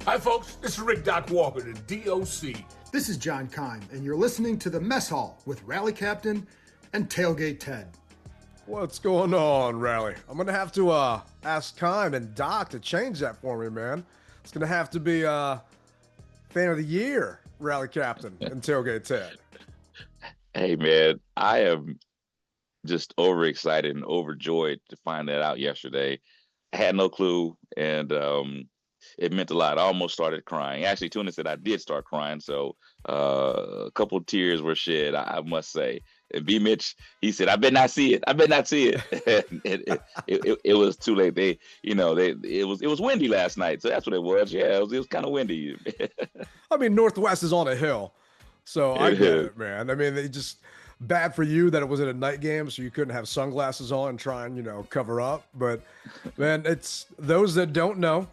Hi, folks. This is Rick Doc Walker, the DOC. This is John Kime, and you're listening to The Mess Hall with Rally Captain and Tailgate Ted. What's going on, Rally? I'm going to have to ask Kime and Doc to change that for me, man. It's going to have to be Fan of the Year, Rally Captain and Tailgate Ted. Hey, man, I am just overexcited and overjoyed to find that out yesterday. I had no clue, and it meant a lot. I almost started crying. Actually, Tuna said I did start crying, so a couple of tears were shed, I must say. And B. Mitch, he said, "I bet not see it. I bet not see it." it was too late. It was windy last night, so that's what it was. Yeah, it was kind of windy. I mean, Northwest is on a hill, so I get it, man. I mean, they just bad for you that it was at a night game, so you couldn't have sunglasses on and try and cover up. But man, it's those that don't know.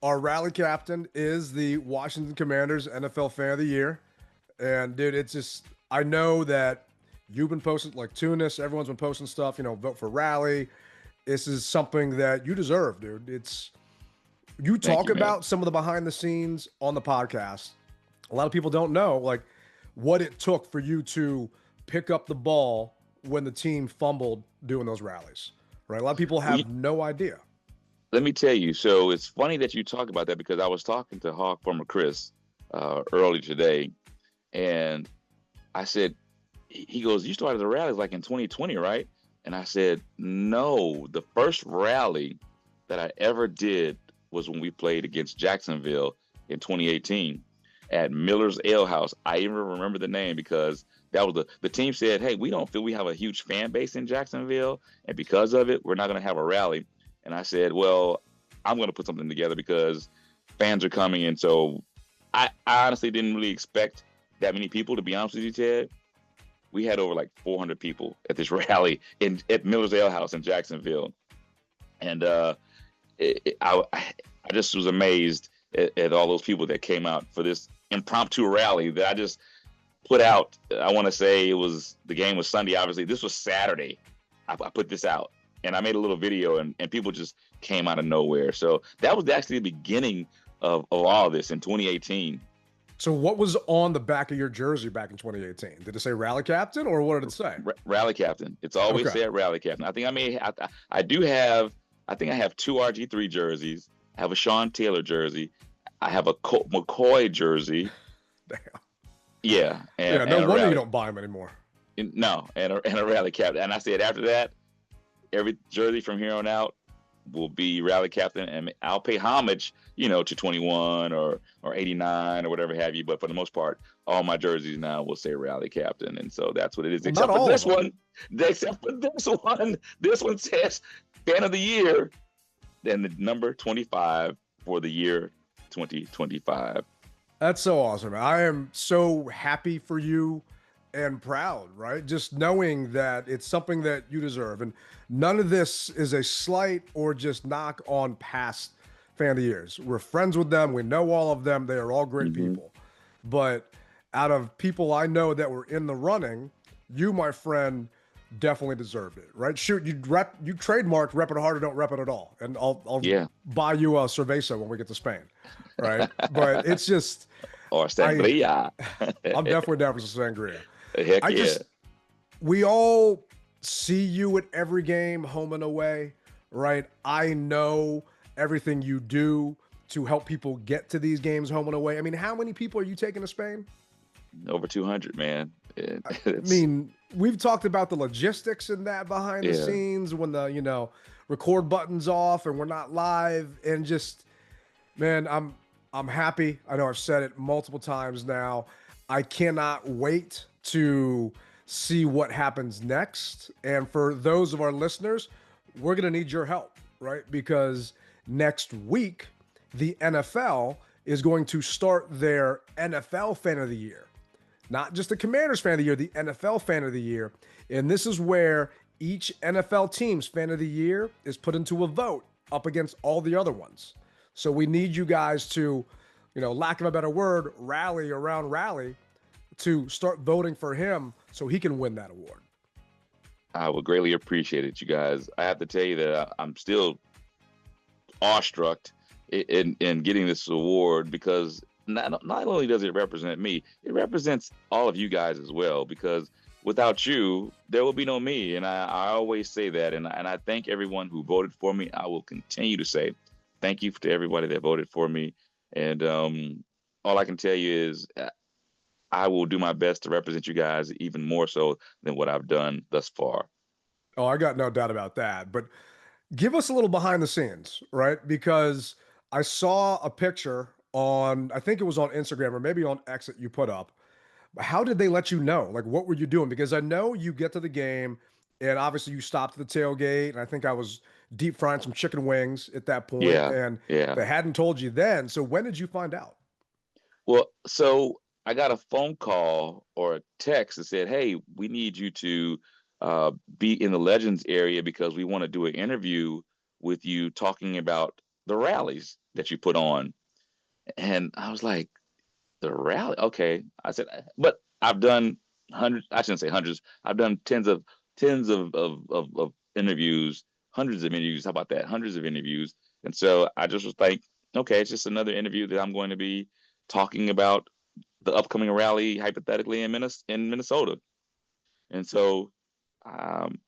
Our rally captain is the Washington Commanders NFL Fan of the Year. And, dude, it's just – I know that you've been posting – like Tunis, everyone's been posting stuff, vote for Rally. This is something that you deserve, dude. It's – you talk about some of the behind the scenes on the podcast. A lot of people don't know, like, what it took for you to pick up the ball when the team fumbled doing those rallies, right? A lot of people have no idea. Let me tell you. So it's funny that you talk about that because I was talking to Hawk former Chris earlier today, and I said, he goes, "You started the rallies like in 2020, right?" And I said, "No, the first rally that I ever did was when we played against Jacksonville in 2018 at Miller's Ale House." I even remember the name because that was the team said, "Hey, we don't feel we have a huge fan base in Jacksonville, and because of it, we're not going to have a rally." And I said, "Well, I'm going to put something together because fans are coming." And so I honestly didn't really expect that many people, to be honest with you, Ted. We had over like 400 people at this rally at Miller's Ale House in Jacksonville. And I just was amazed at all those people that came out for this impromptu rally that I just put out. I want to say the game was Sunday, obviously. This was Saturday. I put this out. And I made a little video, and people just came out of nowhere. So that was actually the beginning of all of this in 2018. So what was on the back of your jersey back in 2018? Did it say Rally Captain, or what did it say? Rally Captain. It's always said Rally Captain. I think I have two RG3 jerseys. I have a Sean Taylor jersey. I have a McCoy jersey. Damn. Yeah. No wonder you don't buy them anymore. No, and a Rally Captain. And I said after that, every jersey from here on out will be Rally Captain, and I'll pay homage, to 21 or 89 or whatever have you. But for the most part, all my jerseys now will say Rally Captain, and so that's what it is. Except for this one, this one says Fan of the Year, then the number 25 for the year 2025. That's so awesome. I am so happy for you and proud, right? Just knowing that it's something that you deserve. And none of this is a slight or just knock on past Fan of the Years. We're friends with them. We know all of them. They are all great people. But out of people I know that were in the running, you, my friend, definitely deserved it, right? Shoot, you trademarked "Rep it hard or don't rep it at all." And I'll buy you a cerveza when we get to Spain, right? But it's just... Or sangria. I'm definitely down for some sangria. Heck yeah. We all see you at every game, home and away, right? I know everything you do to help people get to these games, home and away. I mean, how many people are you taking to Spain? Over 200, man. I mean, we've talked about the logistics and that behind the scenes when the, record button's off and we're not live, and just, man, I'm happy. I know I've said it multiple times now. I cannot wait to see what happens next. And for those of our listeners, we're going to need your help, right? Because next week, the NFL is going to start their NFL Fan of the Year. Not just the Commanders Fan of the Year, the NFL Fan of the Year. And this is where each NFL team's Fan of the Year is put into a vote up against all the other ones. So we need you guys to, lack of a better word, rally around Rally to start voting for him so he can win that award. I would greatly appreciate it, you guys. I have to tell you that I'm still awestruck in getting this award, because not only does it represent me, it represents all of you guys as well, because without you, there will be no me. And I always say that. And I thank everyone who voted for me. I will continue to say thank you to everybody that voted for me. And all I can tell you is I will do my best to represent you guys even more so than what I've done thus far. Oh, I got no doubt about that. But give us a little behind the scenes, right? Because I saw a picture on, I think it was on Instagram or maybe on X that you put up. How did they let you know? Like, what were you doing? Because I know you get to the game and obviously you stopped at the tailgate. And I think I was deep frying some chicken wings at that point, Yeah, and yeah. they hadn't told you then. So when did you find out? Well, so I got a phone call or a text that said, "Hey, we need you to be in the Legends area because we want to do an interview with you talking about the rallies that you put on." And I was like, "The rally? Okay." I said, "But I've done hundreds. I shouldn't say hundreds. I've done tens of interviews, hundreds of interviews. How about that? Hundreds of interviews." And so I just was like, "Okay, it's just another interview that I'm going to be talking about the upcoming rally, hypothetically, in Minnesota." And so um,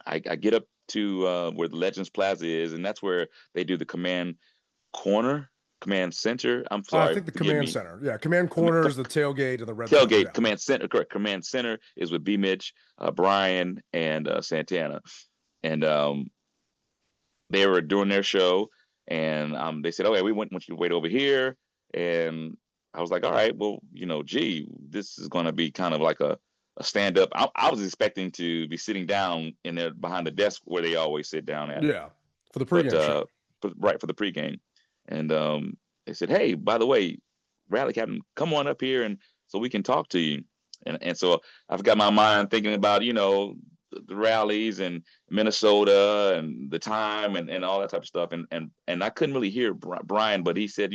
I get up to where the Legends Plaza is, and that's where they do the command center. I'm I sorry, think the forgive command me. center. Yeah, command corners, the tailgate, and the red zone. Tailgate, Yeah. command center, correct. Command center is with B. Mitch, Brian, and Santana, and they were doing their show, and they said, "Okay, we want you to wait over here." And I was like, "All right, well, gee, this is going to be kind of like a stand up." I was expecting to be sitting down in there behind the desk where they always sit down at, Yeah. For the but pregame show. right, for the pregame. And they said, "Hey, by the way, Rally Captain, come on up here and so we can talk to you." And so I've got my mind thinking about the rallies and Minnesota and the time and all that type of stuff. And I couldn't really hear Brian, but he said,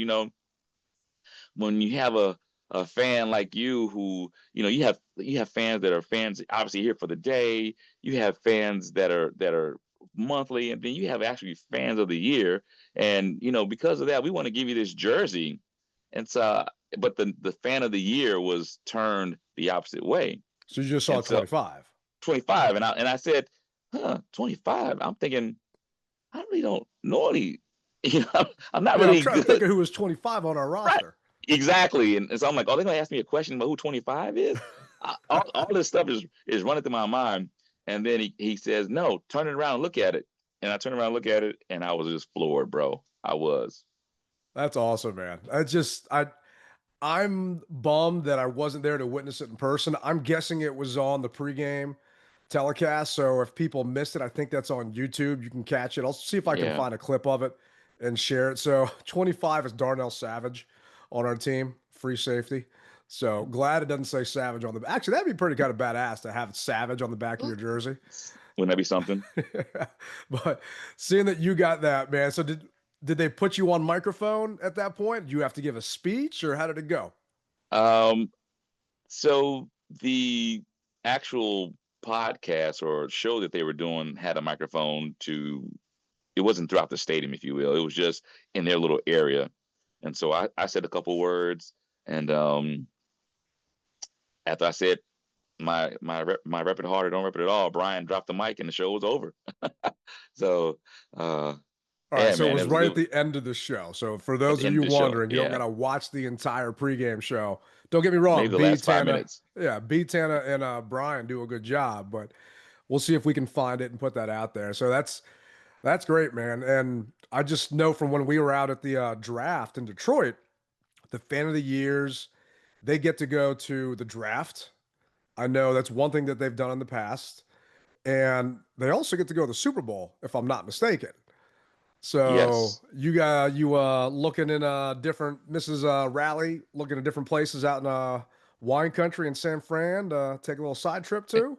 when you have a fan like you who you have fans that are fans obviously here for the day, you have fans that are monthly, and then you have actually fans of the year. And because of that, we want to give you this jersey. And so, but the fan of the year was turned the opposite way. So you just saw And so 25. 25, and I said, 25. I'm thinking, I really don't know any. I'm not Yeah, I'm really trying to think good. of who was 25 on our Right. roster. Exactly. And so I'm like, oh, they're gonna ask me a question about who 25 is. All this stuff is running through my mind. And then he says, "No, turn it around and look at it." And I turned around and look at it, and I was just floored, bro. I was. That's awesome, man. I'm bummed that I wasn't there to witness it in person. I'm guessing it was on the pregame telecast. So if people missed it, I think that's on YouTube. You can catch it. I'll see if I can Yeah. find a clip of it and share it. So 25 is Darnell Savage on our team, free safety. So glad it doesn't say Savage on the. Actually, that'd be pretty kind of badass to have Savage on the back of your jersey. Wouldn't that be something? But seeing that you got that, man. So did they put you on microphone at that point? Did you have to give a speech, or how did it go? Um, so the actual podcast or show that they were doing had a microphone to. It wasn't throughout the stadium, if you will. It was just in their little area. And so I said a couple words, and after I said my rep it hard or don't rep it at all, Brian dropped the mic and the show was over. So All right, yeah, so it man, was right at the end of the show. So for at those the of end you of the show. wondering, you don't Yeah, gotta watch the entire pregame show. Don't get me maybe wrong, the B last 5 Tana, minutes. yeah, B Tana and Brian do a good job, but we'll see if we can find it and put that out there. So that's great, man. And I just know from when we were out at the draft in Detroit, the fan of the years, they get to go to the draft. I know that's one thing that they've done in the past. And they also get to go to the Super Bowl, if I'm not mistaken. So Yes. you got you looking in different Mrs. Rally, looking at different places out in wine country in San Fran to take a little side trip to.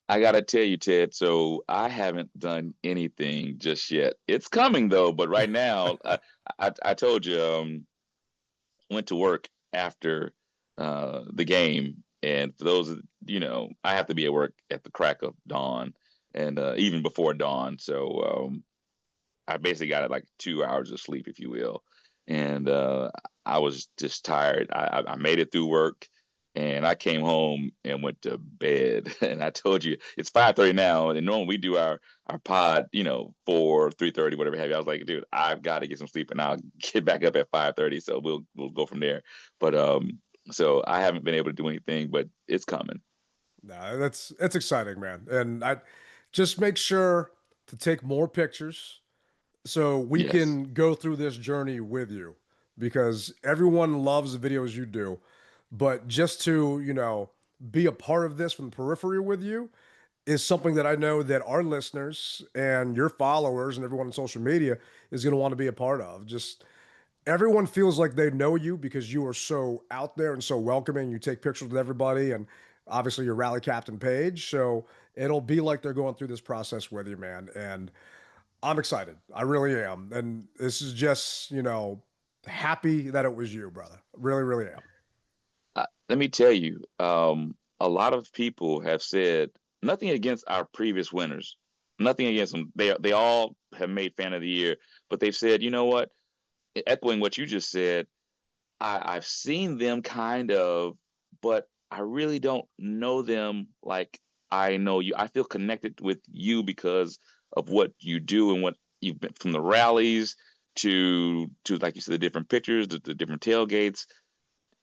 I gotta tell you, Ted. So I haven't done anything just yet. It's coming though, but right now, I told you, went to work after the game, and for those, I have to be at work at the crack of dawn, and even before dawn. So I basically got like 2 hours of sleep, if you will. And I was just tired. I made it through work, and I came home and went to bed. And I told you it's 5:30 now, and normally we do our pod, 4, 3:30, whatever have you. I was like, dude, I've got to get some sleep, and I'll get back up at 5:30. So we'll go from there. But so I haven't been able to do anything, but it's coming. No, that's exciting, man. And I just make sure to take more pictures so we Yes. can go through this journey with you because everyone loves the videos you do. But just to, be a part of this from the periphery with you is something that I know that our listeners and your followers and everyone on social media is going to want to be a part of. Just everyone feels like they know you because you are so out there and so welcoming. You take pictures with everybody and obviously your rally captain page. So it'll be like they're going through this process with you, man. And I'm excited. I really am. And this is just, happy that it was you, brother. Really, really am. Let me tell you, a lot of people have said nothing against our previous winners, nothing against them. They all have made fan of the year, but they've said, you know what? Echoing what you just said, I've seen them kind of, but I really don't know them like I know you. I feel connected with you because of what you do and what you've been from the rallies to like you said, the different pictures, the different tailgates.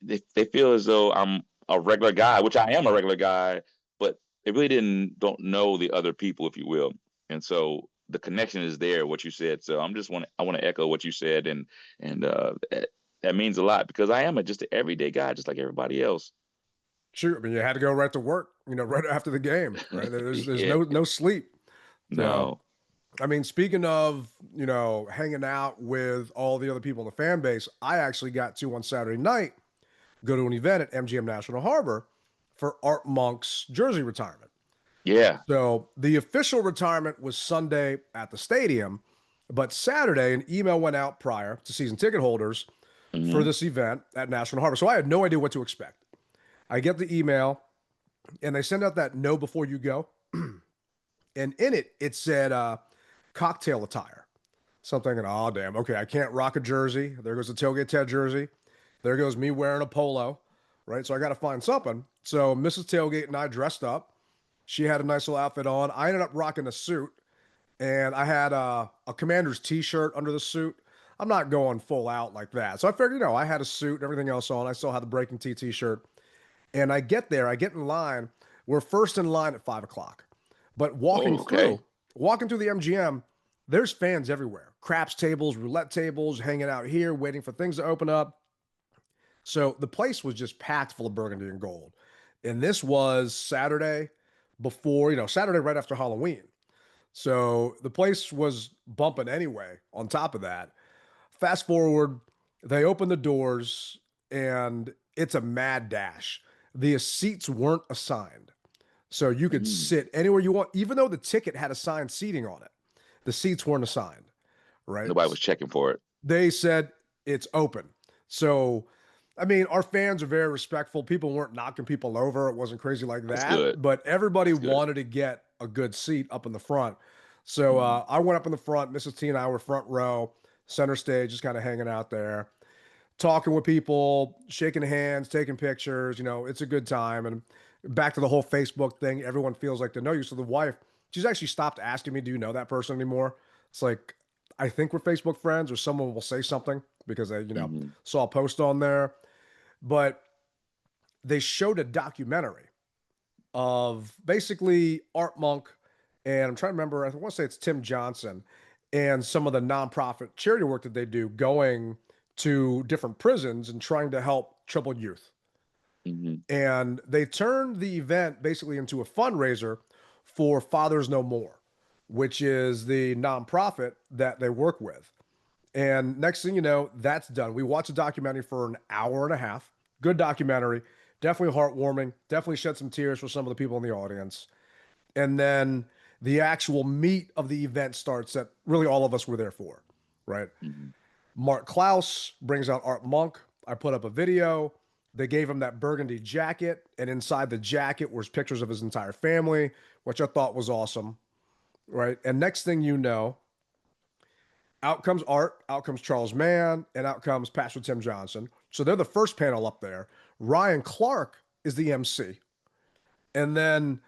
They feel as though I'm a regular guy, which I am a regular guy, but they really don't know the other people, if you will. And so the connection is there, what you said. So I want to echo what you said, and that means a lot because I am just an everyday guy, just like everybody else. Sure. I mean, you had to go right to work, right after the game, right? There's Yeah, no sleep. So, no, I mean, speaking of, hanging out with all the other people in the fan base, I actually got to on Saturday night go to an event at MGM National Harbor for Art Monk's jersey retirement. yeah, So the official retirement was Sunday at the stadium, but Saturday, an email went out prior to season ticket holders for hmm this event at National Harbor. So I had no idea what to expect. I get the email and they send out that know before you go. And in it, it said cocktail attire. So I'm thinking, oh, damn, okay, I can't rock a jersey. There goes the Tailgate Ted jersey. There goes me wearing a polo, right? So I got to find something. So Mrs. Tailgate and I dressed up. She had a nice little outfit on. I ended up rocking a suit, and I had a Commander's T-shirt under the suit. I'm not going full out like that. So I figured, I had a suit and everything else on. I still had the Breaking T T-shirt. And I get there, I get in line. We're first in line at 5 o'clock. But Oh, okay. walking through the MGM, there's fans everywhere. Craps tables, roulette tables, hanging out here, waiting for things to open up. So the place was just packed full of burgundy and gold. And this was Saturday before, Saturday right after Halloween. So the place was bumping anyway. On top of that, fast forward, they open the doors and it's a mad dash. The seats weren't assigned. So you could Mm. sit anywhere you want, even though the ticket had assigned seating on it. The seats weren't assigned, right? Nobody was checking for it. They said it's open. So, I mean, our fans are very respectful. People weren't knocking people over. It wasn't crazy like That's that, good. but everybody That's good. wanted to get a good seat up in the front. So Mhm. I went up in the front. Mrs. T and I were front row, center stage, just kind of hanging out there, talking with people, shaking hands, taking pictures. It's a good time. And back to the whole Facebook thing, everyone feels like they know you. So the wife, she's actually stopped asking me, "Do you know that person anymore?" It's like, I think we're Facebook friends, or someone will say something because they, Mhm. saw a post on there. But they showed a documentary of basically Art Monk, and I'm trying to remember, I want to say it's Tim Johnson, and some of the nonprofit charity work that they do going to different prisons and trying to help troubled youth. Mhm. And they turned the event basically into a fundraiser for Fathers No More, which is the nonprofit that they work with. And next thing you know, that's done. We watched a documentary for an hour and a half. Good documentary. Definitely heartwarming. Definitely shed some tears for some of the people in the audience. And then the actual meat of the event starts that really all of us were there for, right? Mhm. Mark Klaus brings out Art Monk. I put up a video. They gave him that burgundy jacket, and inside the jacket was pictures of his entire family, which I thought was awesome, right? And next thing you know, out comes Art, out comes Charles Mann, and out comes Pastor Tim Johnson. So they're the first panel up there. Ryan Clark is the MC. And then,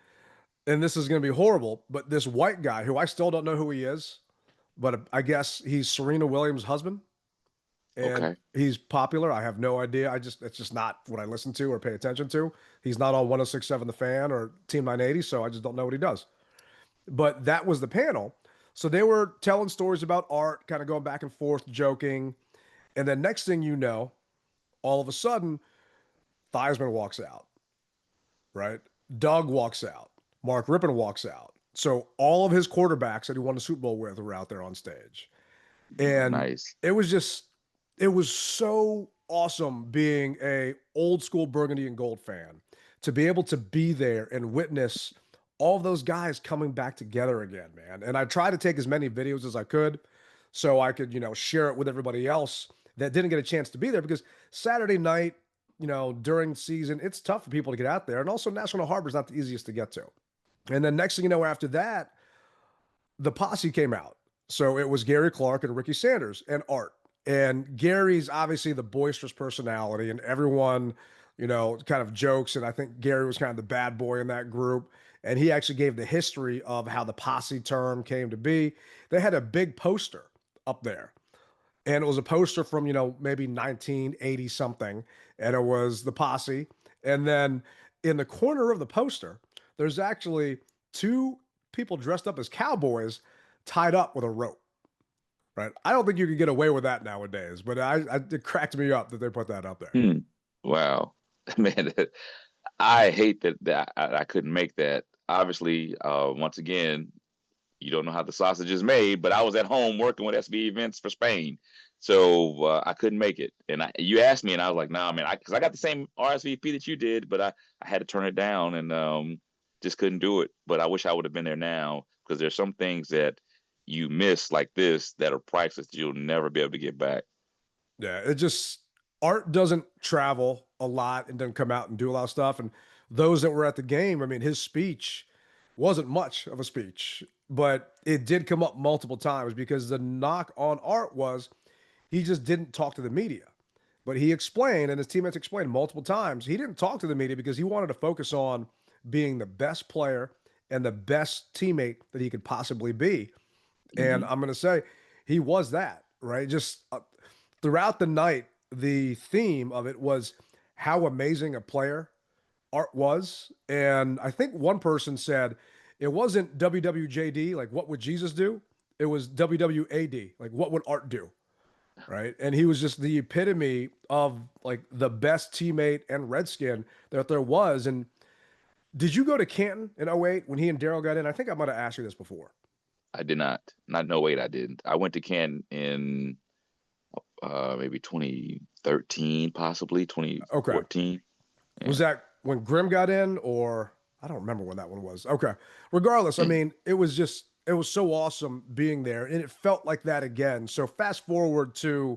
and this is going to be horrible, but this white guy who I still don't know who he is, but I guess he's Serena Williams' husband. And Okay. he's popular. I have no idea. It's just not what I listen to or pay attention to. He's not on 106.7 The Fan or Team 980, so I just don't know what he does. But that was the panel. So they were telling stories about Art, kind of going back and forth, joking. And then next thing you know, all of a sudden, Theismann walks out, right? Doug walks out. Mark Rippon walks out. So all of his quarterbacks that he won the Super Bowl with were out there on stage. And Nice. it was so awesome being a old school burgundy and gold fan to be able to be there and witness all of those guys coming back together again, man. And I tried to take as many videos as I could so I could, share it with everybody else that didn't get a chance to be there, because Saturday night, during season, it's tough for people to get out there. And also National Harbor is not the easiest to get to. And then next thing you know, after that, the posse came out. So it was Gary Clark and Ricky Sanders and Art. And Gary's obviously the boisterous personality, and everyone, kind of jokes. And I think Gary was kind of the bad boy in that group. And he actually gave the history of how the posse term came to be. They had a big poster up there, and it was a poster from, maybe 1980 something. And it was the posse. And then in the corner of the poster, there's actually two people dressed up as cowboys tied up with a rope. Right. I don't think you could get away with that nowadays, but it cracked me up that they put that up there. Wow, man, I hate that I couldn't make that. Obviously, once again, you don't know how the sausage is made, but I was at home working with SB events for Spain, so I couldn't make it. And you asked me, and I was like, nah, man, because I got the same RSVP that you did, but I had to turn it down and just couldn't do it. But I wish I would have been there now, because there's some things that you miss like this that are priceless that you'll never be able to get back. Yeah, Art doesn't travel a lot and doesn't come out and do a lot of stuff. And those that were at the game, I mean, his speech wasn't much of a speech, but it did come up multiple times, because the knock on Art was he just didn't talk to the media. But he explained, and his teammates explained multiple times, he didn't talk to the media because he wanted to focus on being the best player and the best teammate that he could possibly be. And I'm going to say he was that, right? Just throughout the night, the theme of it was how amazing a player Art was. And I think one person said it wasn't WWJD, like what would Jesus do? It was WWAD, like what would Art do? Right. And he was just the epitome of like the best teammate and Redskin that there was. And did you go to Canton in 08 when he and Daryl got in? I think I might have asked you this before. I did not. No, wait, I didn't. I went to Canton in maybe 2013, possibly 2014. Okay. Yeah. Was that when Grimm got in, or I don't remember when that one was. Okay. Regardless, I mean, it was so awesome being there, and it felt like that again. So fast forward to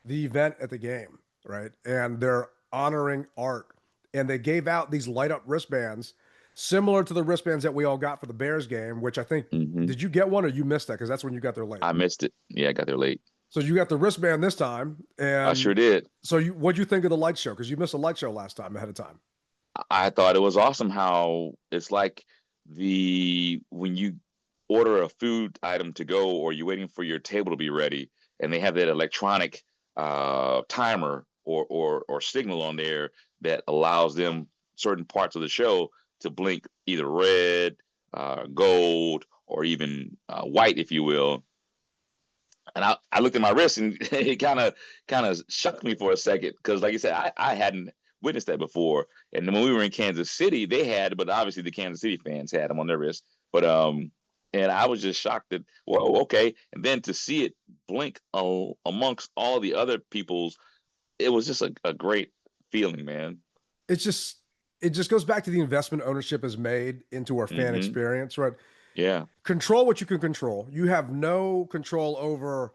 the event at the game, right? And they're honoring Art, and they gave out these light up wristbands similar to the wristbands that we all got for the Bears game, which I think, did you get one or you missed that? Because that's when you got there late. I missed it. Yeah, I got there late. So you got the wristband this time. And I sure did. So what'd you think of the light show? Because you missed a light show last time ahead of time. I thought it was awesome how it's like when you order a food item to go, or you're waiting for your table to be ready, and they have that electronic timer or signal on there that allows them certain parts of the show to blink either red, gold, or even white, if you will. And I looked at my wrist, and it kind of shocked me for a second, because, like you said, I hadn't witnessed that before. And when we were in Kansas City, they had, but obviously the Kansas City fans had them on their wrist. But and I was just shocked that, well, okay. And then to see it blink amongst all the other people's, it was just a great feeling, man. It just goes back to the investment ownership has made into our fan experience, right? Yeah. Control what you can control. You have no control over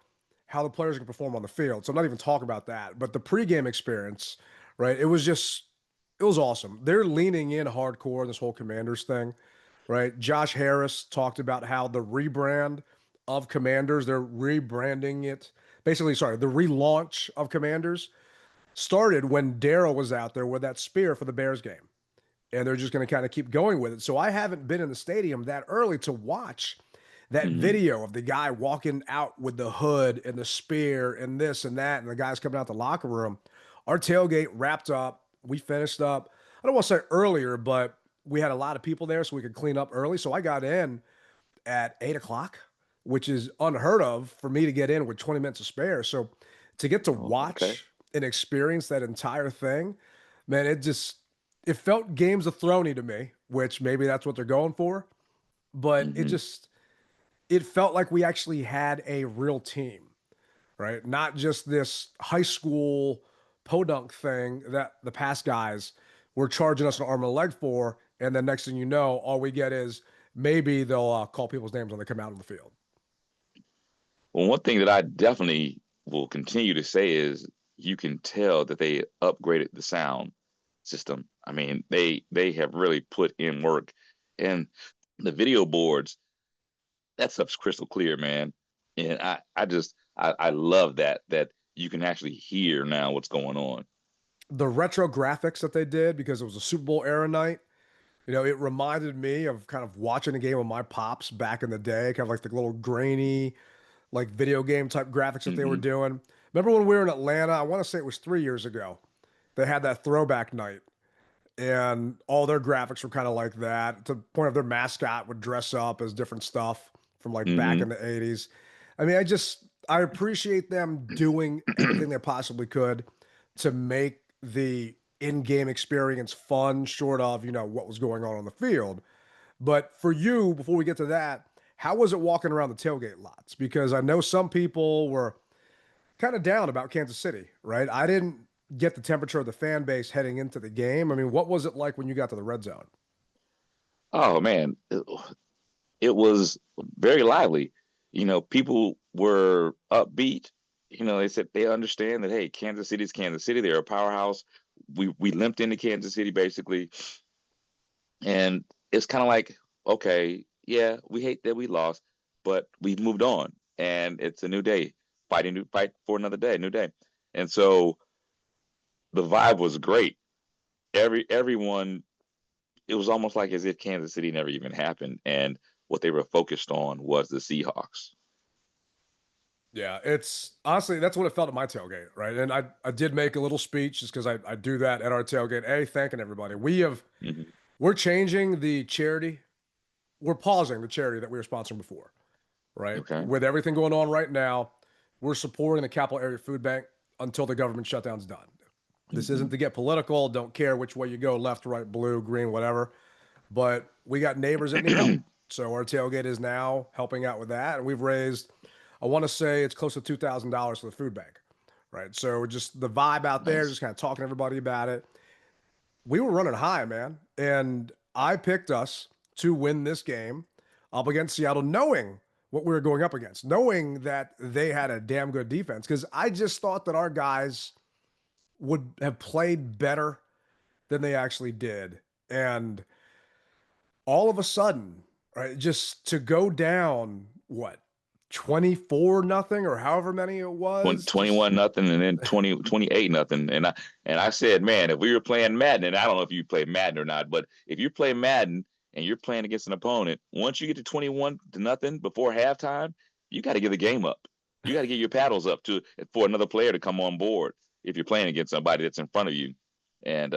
how the players can perform on the field. So I'm not even talking about that. But the pregame experience, right? It was awesome. They're leaning in hardcore, this whole Commanders thing, right? Josh Harris talked about how the rebrand of Commanders. They're rebranding it. Basically, sorry, the relaunch of Commanders started when Darryl was out there with that spear for the Bears game. And they're just going to kind of keep going with it. So I haven't been in the stadium that early to watch that video of the guy walking out with the hood and the spear and this and that, and the guys coming out the locker room. Our tailgate wrapped up. We finished up, I don't want to say earlier, but we had a lot of people there so we could clean up early. So I got in at 8 o'clock, which is unheard of for me to get in with 20 minutes to spare. So to get to watch and experience that entire thing, man, it felt Games of Thrones to me, which maybe that's what they're going for. But it felt like we actually had a real team, right? Not just this high school podunk thing that the past guys were charging us an arm and a leg for. And then next thing you know, all we get is maybe they'll call people's names when they come out on the field. Well, one thing that I definitely will continue to say is you can tell that they upgraded the sound system. I mean, they have really put in work, and the video boards, that stuff's crystal clear, man. And I love that you can actually hear now what's going on. The retro graphics that they did, because it was a Super Bowl era night, it reminded me of kind of watching a game with my pops back in the day, kind of like the little grainy, like video game type graphics that they were doing. Remember when we were in Atlanta? I want to say it was 3 years ago. They had that throwback night, and all their graphics were kind of like that, to the point of their mascot would dress up as different stuff from like back in the 80s. I mean, I appreciate them doing everything they possibly could to make the in-game experience fun, short of, what was going on the field. But for you, before we get to that, how was it walking around the tailgate lots? Because I know some people were kind of down about Kansas City, right? I didn't get the temperature of the fan base heading into the game. I mean, what was it like when you got to the red zone? Oh, man. It was very lively. People were upbeat. They said they understand that, hey, Kansas City's Kansas City. They're a powerhouse. We limped into Kansas City, basically. And it's kind of like, okay, yeah, we hate that we lost, but we've moved on. And it's a new day. Fight for another day, new day. And so the vibe was great. Everyone, it was almost like as if Kansas City never even happened. And what they were focused on was the Seahawks. Yeah, it's honestly, that's what it felt at my tailgate, right? And I did make a little speech just because I do that at our tailgate. Thanking everybody. We're changing the charity. We're pausing the charity that we were sponsoring before, right? Okay. With everything going on right now, we're supporting the Capital Area Food Bank until the government shutdown's done. This isn't to get political. Don't care which way you go, left, right, blue, green, whatever. But we got neighbors that need help. So our tailgate is now helping out with that. And we've raised, I want to say it's close to $2,000 for the food bank, right? So just the vibe out there, just kind of talking to everybody about it. We were running high, man. And I picked us to win this game up against Seattle, knowing what we were going up against, knowing that they had a damn good defense, because I just thought that our guys would have played better than they actually did. And all of a sudden, right, just to go down, 24-0 or however many it was, 21-0, and then 28-0. And I said, man, if we were playing Madden, and I don't know if you play Madden or not, but if you play Madden and you're playing against an opponent, once you get to 21-0 before halftime, you got to give the game up. You got to get your paddles up for another player to come on board if you're playing against somebody that's in front of you. And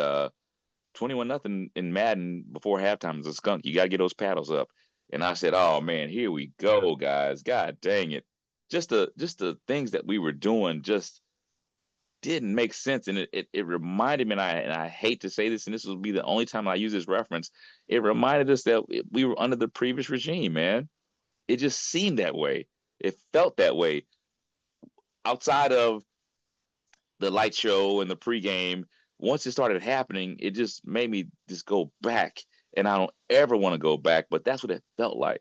21-0 in Madden before halftime is a skunk. You got to get those paddles up. And I said, oh, man, here we go, guys. God dang it. Just the things that we were doing just didn't make sense. And it reminded me, and I hate to say this, and this will be the only time I use this reference, it reminded us that we were under the previous regime, man. It just seemed that way. It felt that way. Outside of the light show and the pregame, once it started happening, it just made me just go back. And I don't ever want to go back, but that's what it felt like.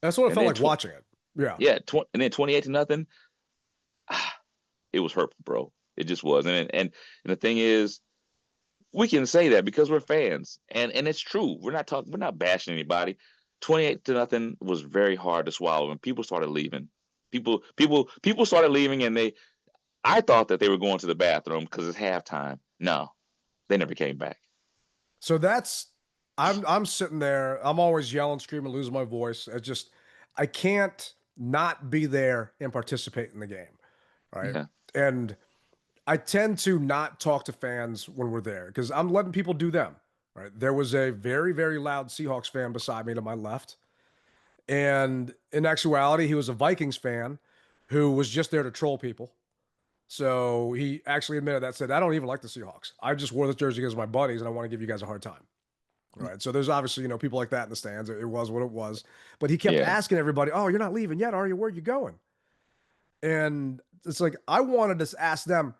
That's what it felt like watching it. Yeah. Yeah. And then 28-0. It was hurtful, bro. It just was. And the thing is, we can say that because we're fans. And it's true. We're not bashing anybody. 28-0 was very hard to swallow, and people started leaving. People started leaving, and I thought that they were going to the bathroom because it's halftime. No, they never came back. So I'm sitting there. I'm always yelling, screaming, losing my voice. I can't not be there and participate in the game, right? Yeah. And I tend to not talk to fans when we're there because I'm letting people do them, right? There was a very, very loud Seahawks fan beside me to my left. And in actuality, he was a Vikings fan who was just there to troll people. So he actually admitted that, said, I don't even like the Seahawks. I just wore this jersey because of my buddies and I want to give you guys a hard time. Right. So there's obviously, people like that in the stands. It was what it was. But he kept asking everybody, oh, you're not leaving yet, are you? Where are you going? And it's like, I wanted to ask them,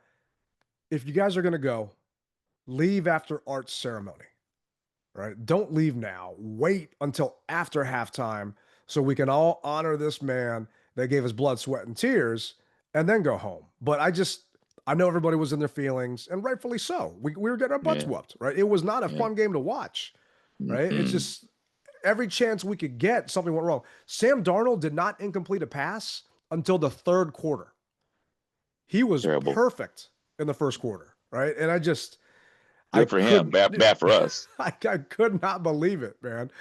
if you guys are going to go, leave after Art's ceremony. Right. Don't leave now. Wait until after halftime so we can all honor this man that gave us blood, sweat, and tears, and then go home. But I know everybody was in their feelings, and rightfully so. We were getting our butts whooped, right? It was not a fun game to watch, right? It's just every chance we could get, something went wrong. Sam Darnold did not incomplete a pass until the third quarter. He was perfect in the first quarter, right? And good for him, bad for us. I could not believe it, man.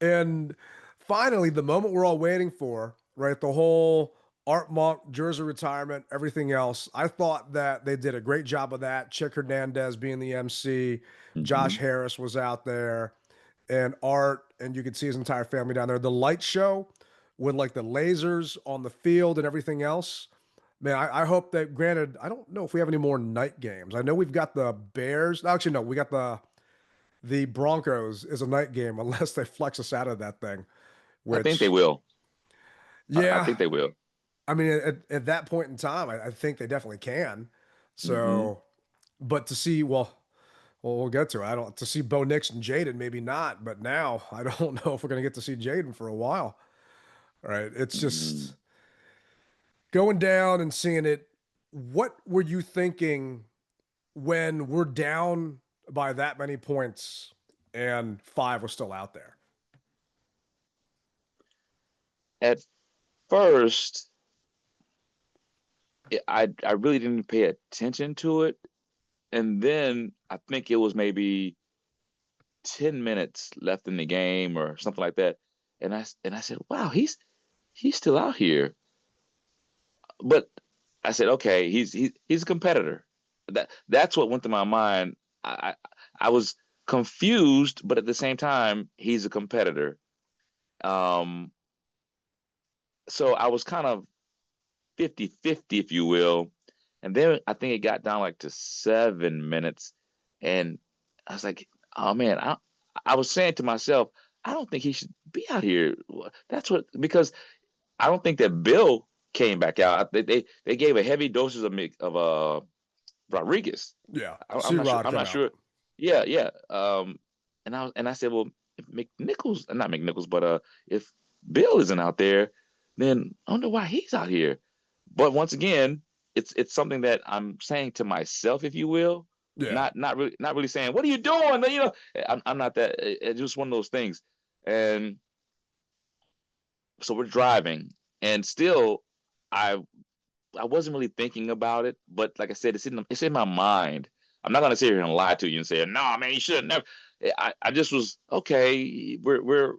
And finally, the moment we're all waiting for, right? The whole Art Monk jersey retirement, everything else. I thought that they did a great job of that. Chick Hernandez being the MC, Josh Harris was out there, and Art, and you could see his entire family down there. The light show with like the lasers on the field and everything else. Man, I hope that, granted, I don't know if we have any more night games. I know we've got the Bears. Actually, no, we got the Broncos is a night game unless they flex us out of that thing. I think they will. Yeah. I think they will. I mean, at that point in time, I think they definitely can. So, but to see, well, we'll get to it. To see Bo Nix and Jayden, maybe not, but now I don't know if we're going to get to see Jayden for a while. All right. It's just going down and seeing it. What were you thinking when we're down by that many points and 5 was still out there? At first, I really didn't pay attention to it. And then I think it was maybe 10 minutes left in the game or something like that. And I said, wow, he's still out here. But I said, okay, he's a competitor. That's what went through my mind. I was confused, but at the same time, he's a competitor. So I was kind of 50-50, if you will. And then I think it got down like to 7 minutes. And I was like, oh man, I was saying to myself, I don't think he should be out here. Because I don't think that Bill came back out. They gave a heavy doses of Rodriguez. Yeah. I'm not sure. Yeah. And I said, well, if not McNichols, but if Bill isn't out there, then I don't know why he's out here. But once again, it's something that I'm saying to myself, if you will. Yeah. Not really saying, what are you doing? I'm not that. It's just one of those things. And so we're driving, and still I wasn't really thinking about it, but like I said, it's in my mind. I'm not gonna sit here and lie to you and say, no, man, you should have never. I just was okay. We're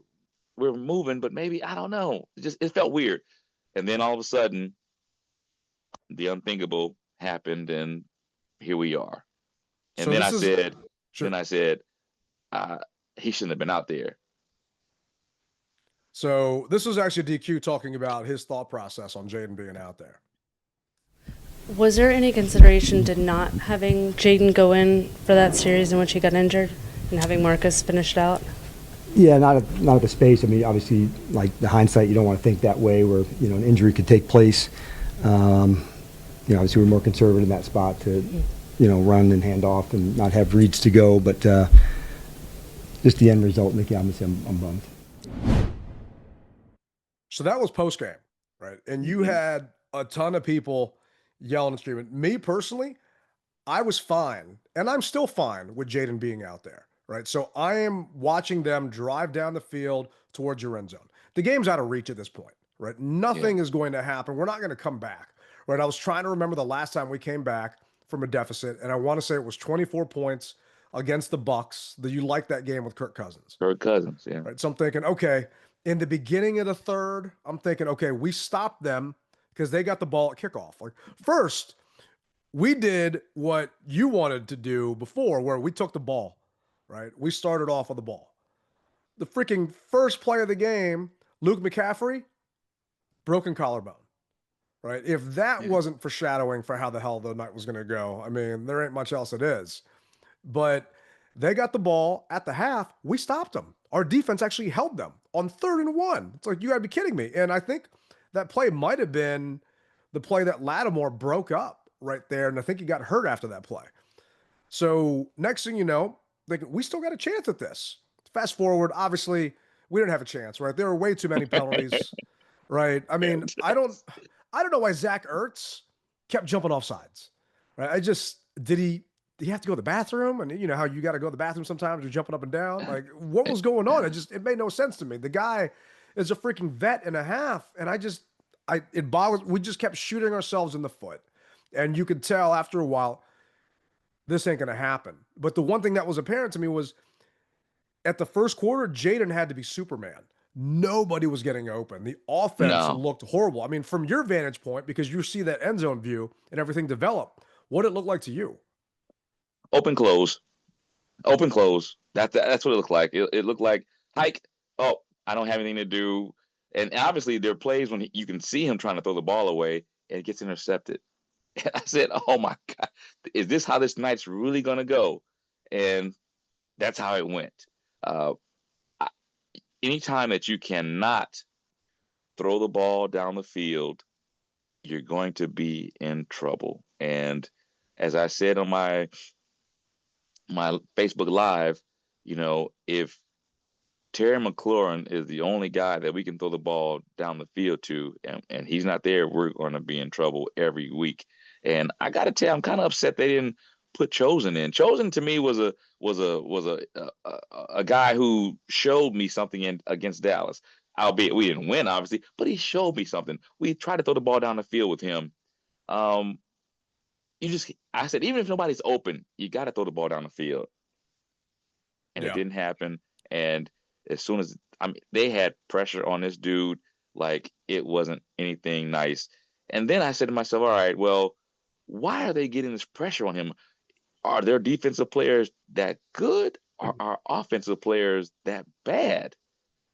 moving, but maybe I don't know. It felt weird, and then all of a sudden, the unthinkable happened, and here we are. And then I said, he shouldn't have been out there. So this was actually DQ talking about his thought process on Jayden being out there. Was there any consideration to not having Jayden go in for that series in which he got injured and having Marcus finish it out? Yeah, not at the space. I mean, obviously, like the hindsight, you don't want to think that way where, an injury could take place. Obviously we're more conservative in that spot to, run and hand off and not have reads to go. But just the end result, Mickey, obviously I'm bummed. So that was post game, right? And you had a ton of people yelling and screaming. Me personally, I was fine, and I'm still fine with Jayden being out there, right? So I am watching them drive down the field towards your end zone. The game's out of reach at this point, right? Nothing is going to happen. We're not going to come back, right? I was trying to remember the last time we came back from a deficit, and I want to say it was 24 points against the Bucks. You like that game with Kirk Cousins. Kirk Cousins, yeah. Right. So I'm thinking, okay, in the beginning of the third, I'm thinking, okay, we stopped them because they got the ball at kickoff. Like, first, we did what you wanted to do before, where we took the ball, right? We started off with the ball. The freaking first play of the game, Luke McCaffrey, broken collarbone, right? If that wasn't foreshadowing for how the hell the night was going to go, I mean, there ain't much else it is. But they got the ball at the half. We stopped them. Our defense actually held them on 3rd and 1. It's like, you got to be kidding me. And I think that play might have been the play that Lattimore broke up right there. And I think he got hurt after that play. So next thing you know, we still got a chance at this. Fast forward, obviously, we didn't have a chance, right? There were way too many penalties, right? I mean, I don't know why Zach Ertz kept jumping off sides, right? Did he have to go to the bathroom? And you know how you got to go to the bathroom sometimes, you're jumping up and down. Like, what was going on? It made no sense to me. The guy is a freaking vet and a half. And it boggles. We just kept shooting ourselves in the foot. And you could tell after a while, this ain't going to happen. But the one thing that was apparent to me was, at the first quarter, Jayden had to be Superman. Nobody was getting open. The offense looked horrible. I mean, from your vantage point, because you see that end zone view and everything develop, what did it look like to you? Open, close. Open, close. That's what it looked like. It looked like hike. Oh, I don't have anything to do. And obviously, there are plays when you can see him trying to throw the ball away, and it gets intercepted. And I said, oh, my God, is this how this night's really going to go? And that's how it went. Anytime that you cannot throw the ball down the field, you're going to be in trouble. And as I said on my Facebook Live, you know, if Terry McLaurin is the only guy that we can throw the ball down the field to, and he's not there, we're going to be in trouble every week. And I got to tell you, I'm kind of upset they didn't put Chosen in. Chosen to me was a guy who showed me something against Dallas. Albeit we didn't win, obviously, but he showed me something. We tried to throw the ball down the field with him. I said, even if nobody's open, you got to throw the ball down the field. And it didn't happen. And as soon as they had pressure on this dude, like it wasn't anything nice. And then I said to myself, all right, well, why are they getting this pressure on him? Are their defensive players that good, or are offensive players that bad?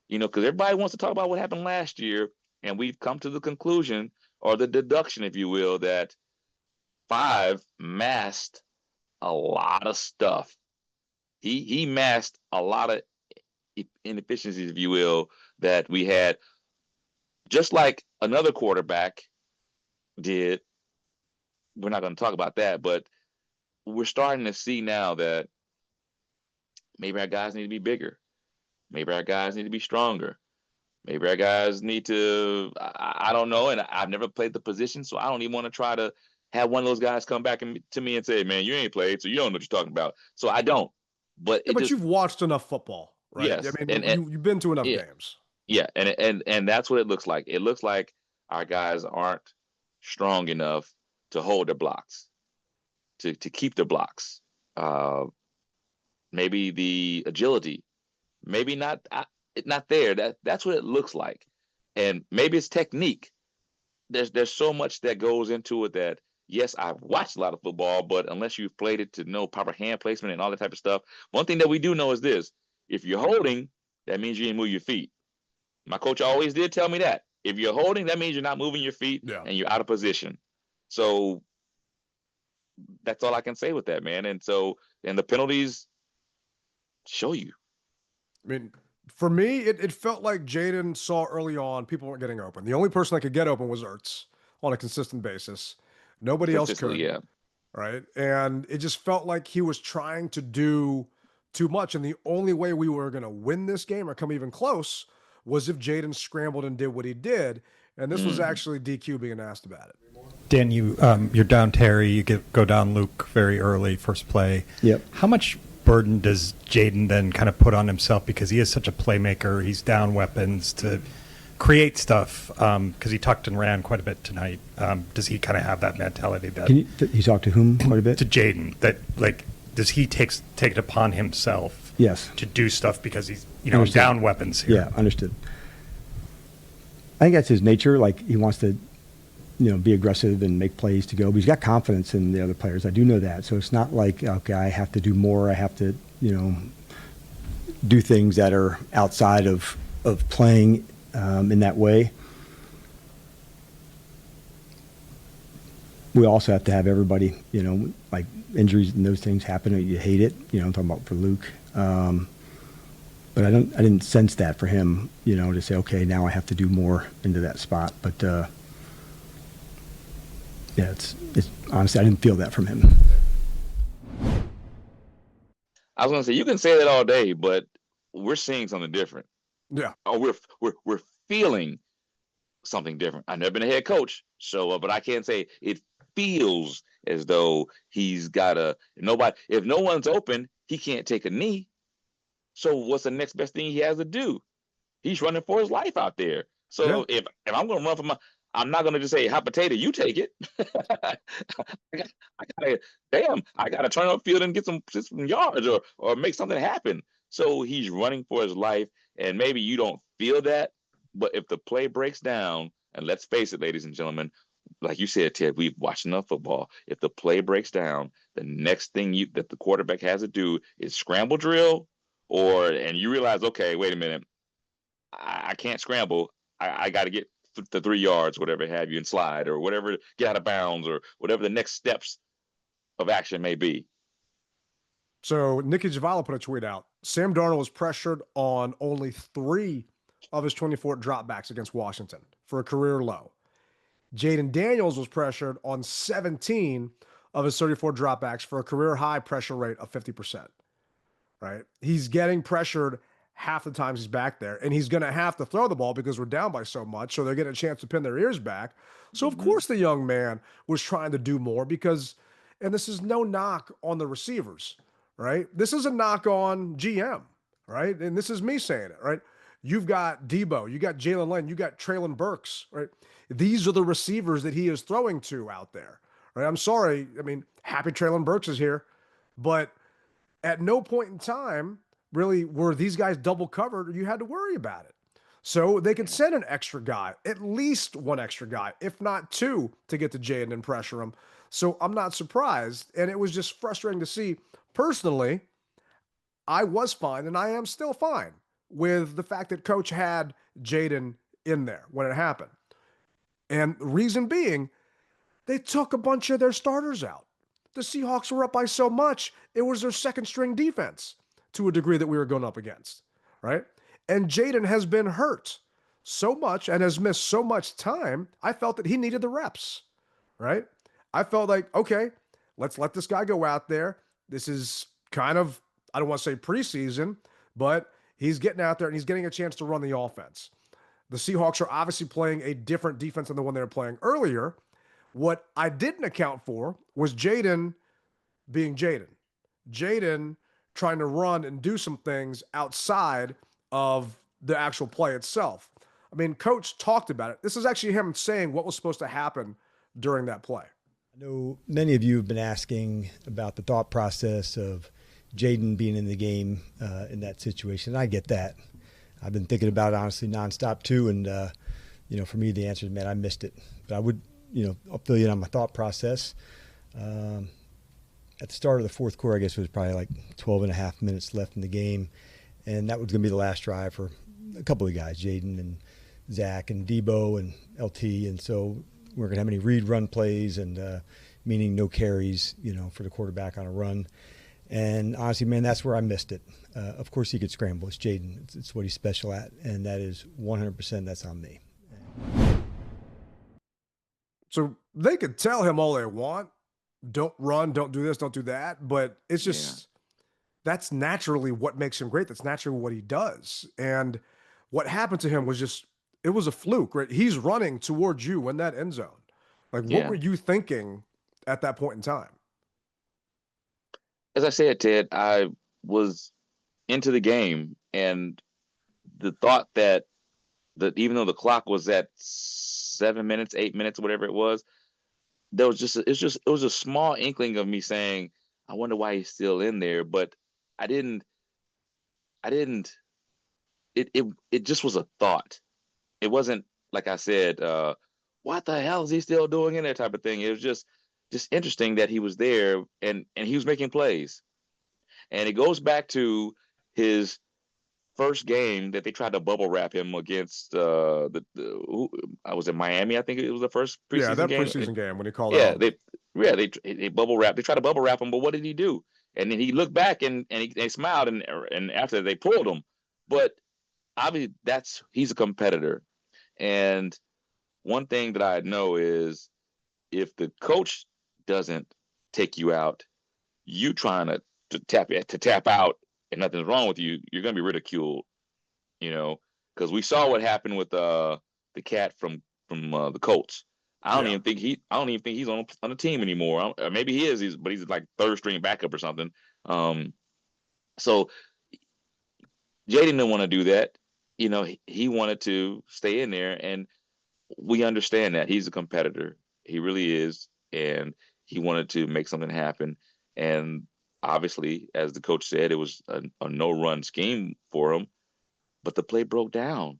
You know, because everybody wants to talk about what happened last year, and we've come to the conclusion, or the deduction, if you will, that 5 masked a lot of stuff. He masked a lot of inefficiencies, if you will, that we had, just like another quarterback did. We're not going to talk about that, but we're starting to see now that maybe our guys need to be bigger. Maybe our guys need to be stronger. Maybe our guys need to, I don't know. And I've never played the position, so I don't even want to try to have one of those guys come back to me and say, man, you ain't played, so you don't know what you're talking about. So I don't. But you've watched enough football, right? Yes. I mean, you've been to enough games. Yeah, and that's what it looks like. It looks like our guys aren't strong enough to hold their blocks, to keep their blocks. Maybe the agility, maybe not there. That's what it looks like. And maybe it's technique. There's so much that goes into it that, yes, I've watched a lot of football, but unless you've played it to know proper hand placement and all that type of stuff, one thing that we do know is this: if you're holding, that means you didn't move your feet. My coach always did tell me that. If you're holding, that means you're not moving your feet and you're out of position. So that's all I can say with that, man. And the penalties show you. I mean, for me, it felt like Jayden saw early on people weren't getting open. The only person that could get open was Ertz on a consistent basis. Nobody else could. Yeah. Right. And it just felt like he was trying to do too much. And the only way we were going to win this game or come even close was if Jayden scrambled and did what he did. And this was actually DQ being asked about it. Dan, you're down Terry. You go down Luke very early, first play. Yep. How much burden does Jayden then kind of put on himself, because he is such a playmaker? He's down weapons to create stuff, because he tucked and ran quite a bit tonight. Does he kind of have that mentality that he talked to whom quite a bit? To Jayden, that like, does he take it upon himself? Yes. To do stuff because he's down weapons here? Yeah, understood. I think that's his nature. Like, he wants to, be aggressive and make plays to go. But he's got confidence in the other players. I do know that. So it's not like, okay, I have to do more. I have to, do things that are outside of playing in that way. We also have to have everybody, like injuries and those things happen. You hate it. I'm talking about for Luke. But I didn't sense that for him, to say, okay, now I have to do more into that spot. But yeah, it's honestly, I didn't feel that from him. I was gonna say, you can say that all day, but we're seeing something different. Yeah. Or we're feeling something different. I've never been a head coach, so but I can't say it feels as though he's got nobody. If no one's open, he can't take a knee. So what's the next best thing he has to do? He's running for his life out there. So if I'm going to run for I'm not going to just say, hot potato, you take it. I got to turn up field and get some yards or make something happen. So he's running for his life, and maybe you don't feel that, but if the play breaks down, and let's face it, ladies and gentlemen, like you said, Ted, we've watched enough football. If the play breaks down, the next thing that the quarterback has to do is scramble drill, and you realize, okay, wait a minute, I can't scramble. I got to get the 3 yards, whatever have you, and slide or whatever, get out of bounds or whatever the next steps of action may be. So Nikki Javala put a tweet out. Sam Darnold was pressured on only 3 of his 24 dropbacks against Washington for a career low. Jayden Daniels was pressured on 17 of his 34 dropbacks for a career high pressure rate of 50%. Right? He's getting pressured half the times he's back there, and he's going to have to throw the ball because we're down by so much, so they're getting a chance to pin their ears back. So, of course, the young man was trying to do more because, and this is no knock on the receivers, right? This is a knock on GM, right? And this is me saying it, right? You've got Debo, you got Jalen Lane, you got Traylon Burks, right? These are the receivers that he is throwing to out there, right? I'm sorry. I mean, happy Traylon Burks is here, but at no point in time really were these guys double covered or you had to worry about it. So they could send an extra guy, at least one extra guy, if not 2, to get to Jayden and pressure him. So I'm not surprised. And it was just frustrating to see. Personally, I was fine, and I am still fine with the fact that Coach had Jayden in there when it happened. And the reason being, they took a bunch of their starters out. The Seahawks were up by so much, it was their second string defense to a degree that we were going up against, right? And Jayden has been hurt so much and has missed so much time, I felt that he needed the reps, right? I felt like, okay, let's let this guy go out there. This is kind of, I don't want to say preseason, but he's getting out there and he's getting a chance to run the offense. The Seahawks are obviously playing a different defense than the one they were playing earlier. What I didn't account for was Jayden being Jayden. Jayden trying to run and do some things outside of the actual play itself. I mean, Coach talked about it. This is actually him saying what was supposed to happen during that play. I know many of you have been asking about the thought process of Jayden being in the game in that situation. I get that. I've been thinking about it, honestly, nonstop too. And, for me, the answer is, man, I missed it. But I would, I'll fill you in on my thought process. At the start of the fourth quarter, I guess it was probably like 12 and a half minutes left in the game. And that was going to be the last drive for a couple of guys, Jayden and Zach and Debo and LT. And so we weren't going to have any read run plays and meaning no carries, for the quarterback on a run. And honestly, man, that's where I missed it. Of course he could scramble. It's Jayden. It's what he's special at. And that is 100% that's on me. So they could tell him all they want. Don't run, don't do this, don't do that. But it's just, that's naturally what makes him great. That's naturally what he does. And what happened to him was just, it was a fluke, right? He's running towards you in that end zone. Like, what were you thinking at that point in time? As I said, Ted, I was into the game, and the thought that even though the clock was at 7 minutes, 8 minutes, whatever it was, there was it was a small inkling of me saying, I wonder why he's still in there. But I didn't, it just was a thought. It wasn't like I said, what the hell is he still doing in there type of thing. It was just interesting that he was there and he was making plays. And it goes back to his first game that they tried to bubble wrap him against I was in Miami. I think it was the first preseason game. Preseason game when he called yeah, out. They bubble wrap. They tried to bubble wrap him, but what did he do? And then he looked back and they smiled and after they pulled him. But obviously he's a competitor. And one thing that I know is if the coach doesn't take you out, you trying to tap out and nothing's wrong with you, you're going to be ridiculed, because we saw what happened with the cat from the Colts. I don't even think he's on the team anymore. Maybe he is, but he's like third string backup or something. So Jayden didn't want to do that. He wanted to stay in there, and we understand that he's a competitor. He really is, and he wanted to make something happen. And obviously, as the coach said, it was a no-run scheme for him, but the play broke down,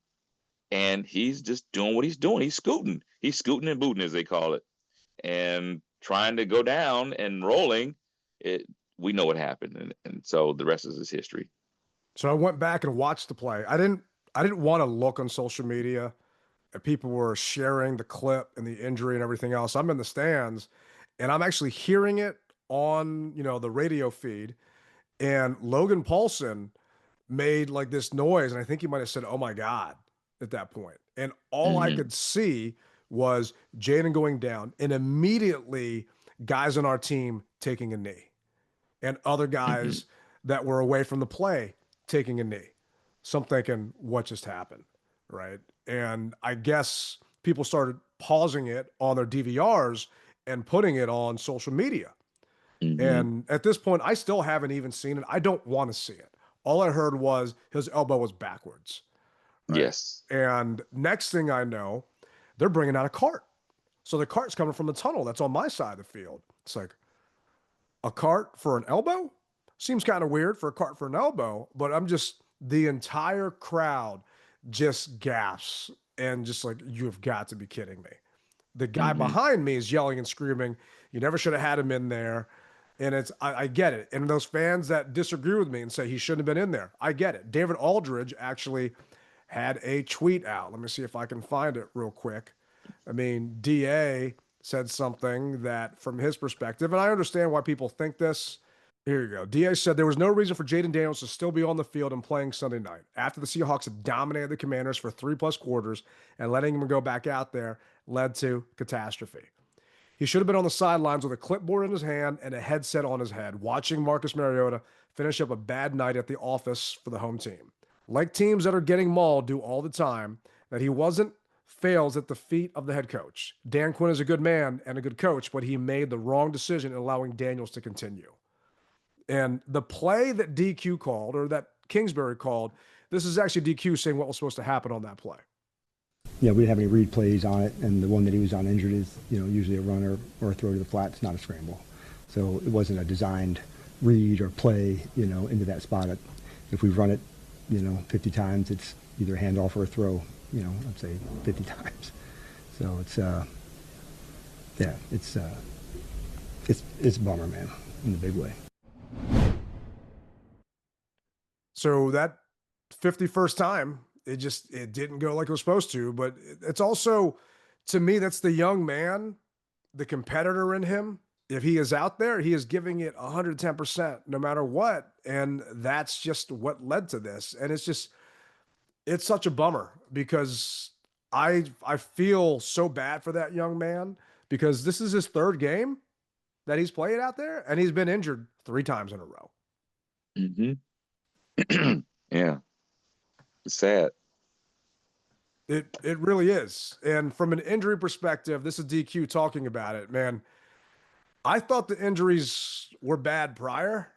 and he's just doing what he's doing. He's scooting and booting, as they call it, and trying to go down and rolling. We know what happened, and so the rest is history. So I went back and watched the play. I didn't want to look on social media, and people were sharing the clip and the injury and everything else. I'm in the stands, and I'm actually hearing it on the radio feed, and Logan Paulson made like this noise, and I think he might have said, "Oh my God," at that point. And all I could see was Jayden going down, and immediately guys on our team taking a knee, and other guys that were away from the play taking a knee. So I'm thinking, what just happened, right? And I guess people started pausing it on their DVRs and putting it on social media. And at this point, I still haven't even seen it. I don't want to see it. All I heard was his elbow was backwards. Right? Yes. And next thing I know, they're bringing out a cart. So the cart's coming from the tunnel that's on my side of the field. It's like, a cart for an elbow? Seems kind of weird for a cart for an elbow, but the entire crowd just gasps and just like, you've got to be kidding me. The guy behind me is yelling and screaming, you never should have had him in there. And I get it. And those fans that disagree with me and say he shouldn't have been in there, I get it. David Aldridge actually had a tweet out. Let me see if I can find it real quick. I mean, DA said something that from his perspective, and I understand why people think this. Here you go. DA said there was no reason for Jayden Daniels to still be on the field and playing Sunday night. After the Seahawks had dominated the Commanders for 3+ quarters and letting him go back out there led to catastrophe. He should have been on the sidelines with a clipboard in his hand and a headset on his head, watching Marcus Mariota finish up a bad night at the office for the home team. Like teams that are getting mauled do all the time, that he wasn't fails at the feet of the head coach. Dan Quinn is a good man and a good coach, but he made the wrong decision in allowing Daniels to continue. And the play that DQ called, or that Kingsbury called, this is actually DQ saying what was supposed to happen on that play. Yeah, we didn't have any read plays on it, and the one that he was on injured is, usually a runner or a throw to the flat. It's not a scramble. So it wasn't a designed read or play, into that spot. If we run it, 50 times, it's either a handoff or a throw, I'd say 50 times. So it's a bummer, man, in a big way. So that 51st time, it didn't go like it was supposed to, but it's also, to me, that's the young man, the competitor in him. If he is out there, he is giving it 110% no matter what. And that's just what led to this. And it's such a bummer because I feel so bad for that young man because this is his third game that he's played out there and he's been injured 3 times in a row. Yeah. It's sad. It really is. And from an injury perspective, this is DQ talking about it, man. I thought the injuries were bad prior,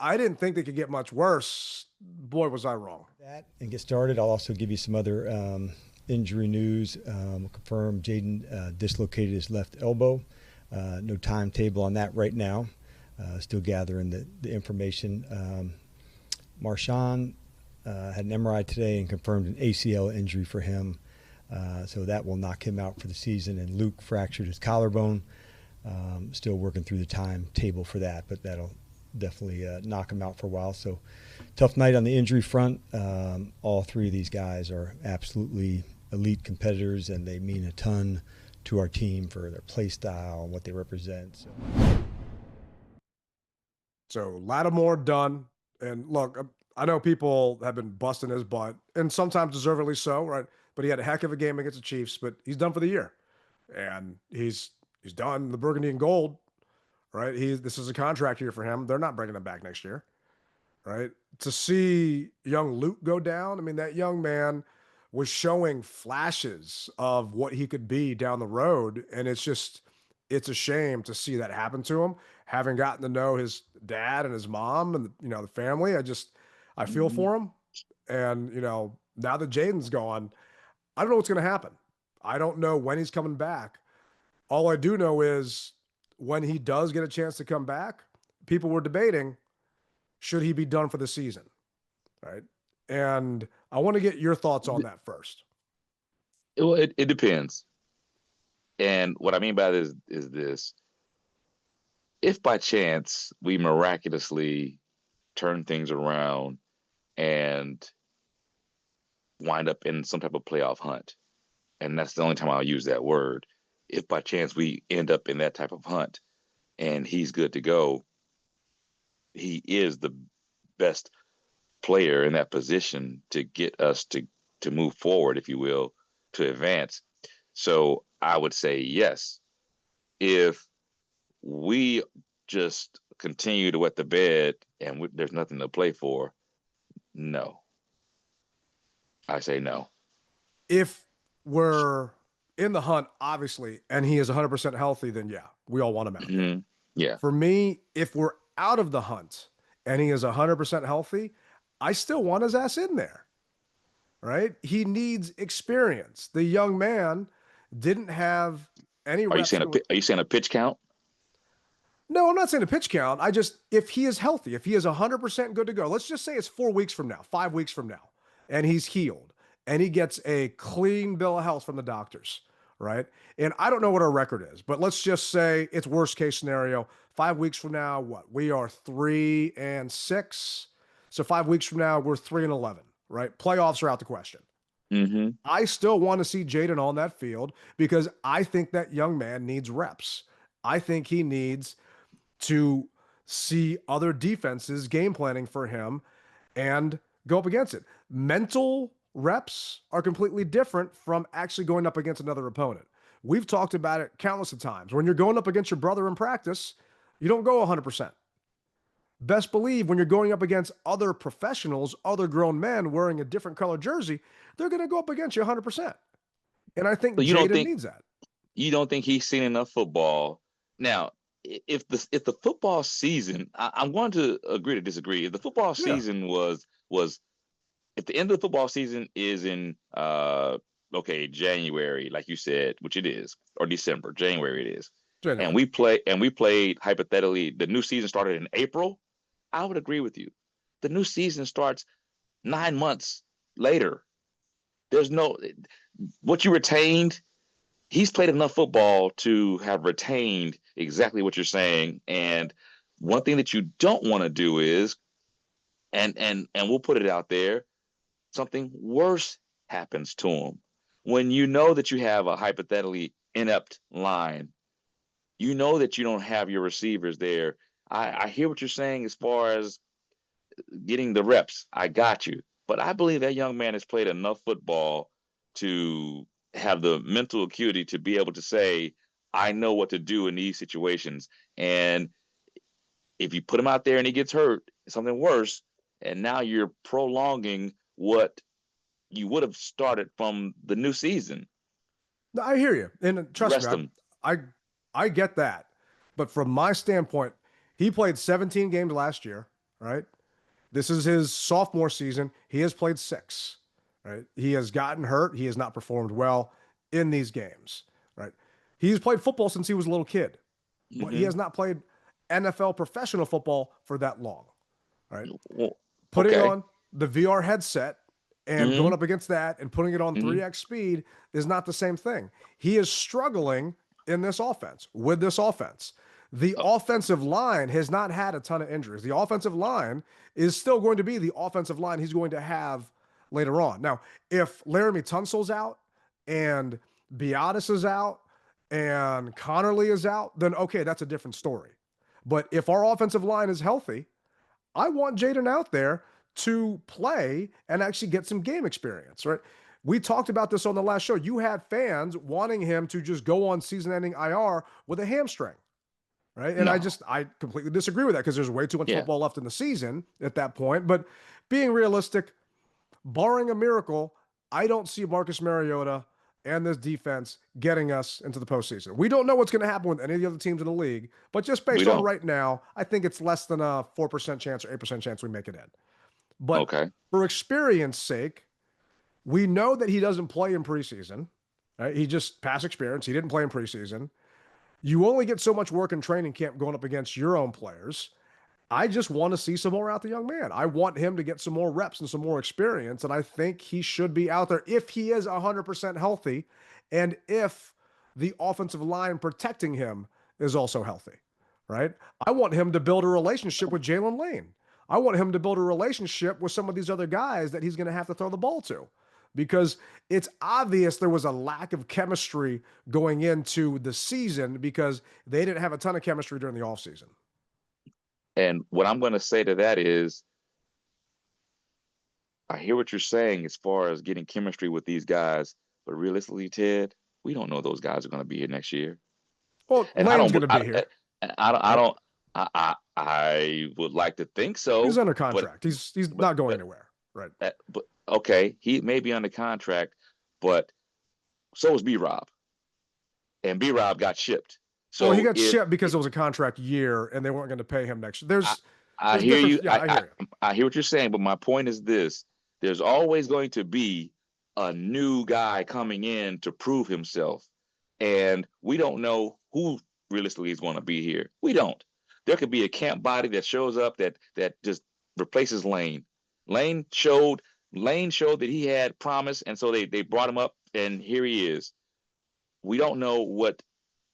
I didn't think they could get much worse. Boy, was I wrong. That and get started. I'll also give you some other injury news. Confirmed Jayden dislocated his left elbow. No timetable on that right now. Still gathering the information. Marshawn had an MRI today and confirmed an ACL injury for him. So that will knock him out for the season. And Luke fractured his collarbone. Still working through the timetable for that, but that'll definitely knock him out for a while. So tough night on the injury front. All three of these guys are absolutely elite competitors, and they mean a ton to our team for their play style and what they represent. So Lattimore done. And look, I know people have been busting his butt, and sometimes deservedly so, right? But he had a heck of a game against the Chiefs, but he's done for the year. And he's done the burgundy and gold, right? This is a contract year for him. They're not bringing him back next year, right? To see young Luke go down, I mean, that young man was showing flashes of what he could be down the road, and it's a shame to see that happen to him. Having gotten to know his dad and his mom and the family, I feel for him. And now that Jayden's gone, I don't know what's going to happen. I don't know when he's coming back. All I do know is when he does get a chance to come back, people were debating, should he be done for the season? Right. And I want to get your thoughts on that first. Well, it depends. And what I mean by this is this. If by chance we miraculously turn things around and wind up in some type of playoff hunt, and that's the only time I'll use that word, if by chance we end up in that type of hunt and he's good to go, he is the best player in that position to get us to move forward, if you will, to advance. So I would say yes. If we just continue to wet the bed and there's nothing to play for, no. I say no. If we're in the hunt, obviously, and he is 100% healthy, then yeah, we all want him out. Mm-hmm. Yeah. For me, if we're out of the hunt and he is 100% healthy, I still want his ass in there, right? He needs experience. The young man didn't have any. Are you saying a pitch count? No, I'm not saying a pitch count. If he is healthy, if he is 100% good to go, let's just say it's 4 weeks from now, 5 weeks from now, and he's healed and he gets a clean bill of health from the doctors, right? And I don't know what our record is, but let's just say it's worst case scenario. 5 weeks from now, what? We are 3-6. So 5 weeks from now, we're 3-11, right? Playoffs are out the question. Mm-hmm. I still want to see Jayden on that field because I think that young man needs reps. I think he needs to see other defenses game planning for him and go up against it. Mental reps are completely different from actually going up against another opponent. We've talked about it countless of times. When you're going up against your brother in practice, you don't go 100%. Best believe when you're going up against other professionals, other grown men wearing a different color jersey, they're going to go up against you 100%. And I think Jayden needs that. You don't think he's seen enough football? Now, if the football season, I'm going to agree to disagree. If the football season was if the end of the football season is in January, like you said, which it is, or December, January it is, January. and we played hypothetically, the new season started in April, I would agree with you. The new season starts 9 months later. There's what you retained. He's played enough football to have retained exactly what you're saying. And one thing that you don't want to do is, and we'll put it out there, something worse happens to him. When you know that you have a hypothetically inept line, you know that you don't have your receivers there. I hear what you're saying as far as getting the reps. I got you. But I believe that young man has played enough football to have the mental acuity to be able to say, I know what to do in these situations. And if you put him out there and he gets hurt, something worse, and now you're prolonging what you would have started from the new season. I hear you. And trust me, I get that. But from my standpoint, he played 17 games last year. right? This is his sophomore season. He has played 6, right? He has gotten hurt. He has not performed well in these games, right? He's played football since he was a little kid, but he has not played NFL professional football for that long, right? Well, Putting okay. on the VR headset and going up against that and putting it on 3x speed is not the same thing. He is struggling in this offense, with this offense. The offensive line has not had a ton of injuries. The offensive line is still going to be the offensive line he's going to have later on. Now, if Laramie Tunsil's out and Biotis is out and Connerly is out, then okay, that's a different story. But if our offensive line is healthy, I want Jayden out there to play and actually get some game experience, right? We talked about this on the last show. You had fans wanting him to just go on season-ending IR with a hamstring, right? And I completely disagree with that because there's way too much football left in the season at that point. But being realistic, barring a miracle, I don't see Marcus Mariota and this defense getting us into the postseason. We don't know what's going to happen with any of the other teams in the league, but just based on right now, I think it's less than a 4% chance or 8% chance we make it in. But for experience sake, we know that he doesn't play in preseason, right? He just past experience. He didn't play in preseason. You only get so much work in training camp going up against your own players. I just want to see some more out the young man. I want him to get some more reps and some more experience, and I think he should be out there if he is 100% healthy and if the offensive line protecting him is also healthy, right? I want him to build a relationship with Jalen Lane. I want him to build a relationship with some of these other guys that he's going to have to throw the ball to, because it's obvious there was a lack of chemistry going into the season because they didn't have a ton of chemistry during the offseason. And what I'm going to say to that is, I hear what you're saying as far as getting chemistry with these guys, but realistically, Ted, we don't know those guys are going to be here next year. Well, and Lane's going to be here. I would like to think so. He's under contract. He's not going anywhere, right? But okay, he may be under contract, but so was B-Rob, and B-Rob got shipped. So he got shipped because it was a contract year, and they weren't going to pay him next year. I hear you. Yeah, I hear you. I hear what you're saying, but my point is this: there's always going to be a new guy coming in to prove himself, and we don't know who realistically is going to be here. We don't. There could be a camp body that shows up that just replaces Lane. Lane showed that he had promise, and so they brought him up, and here he is. We don't know what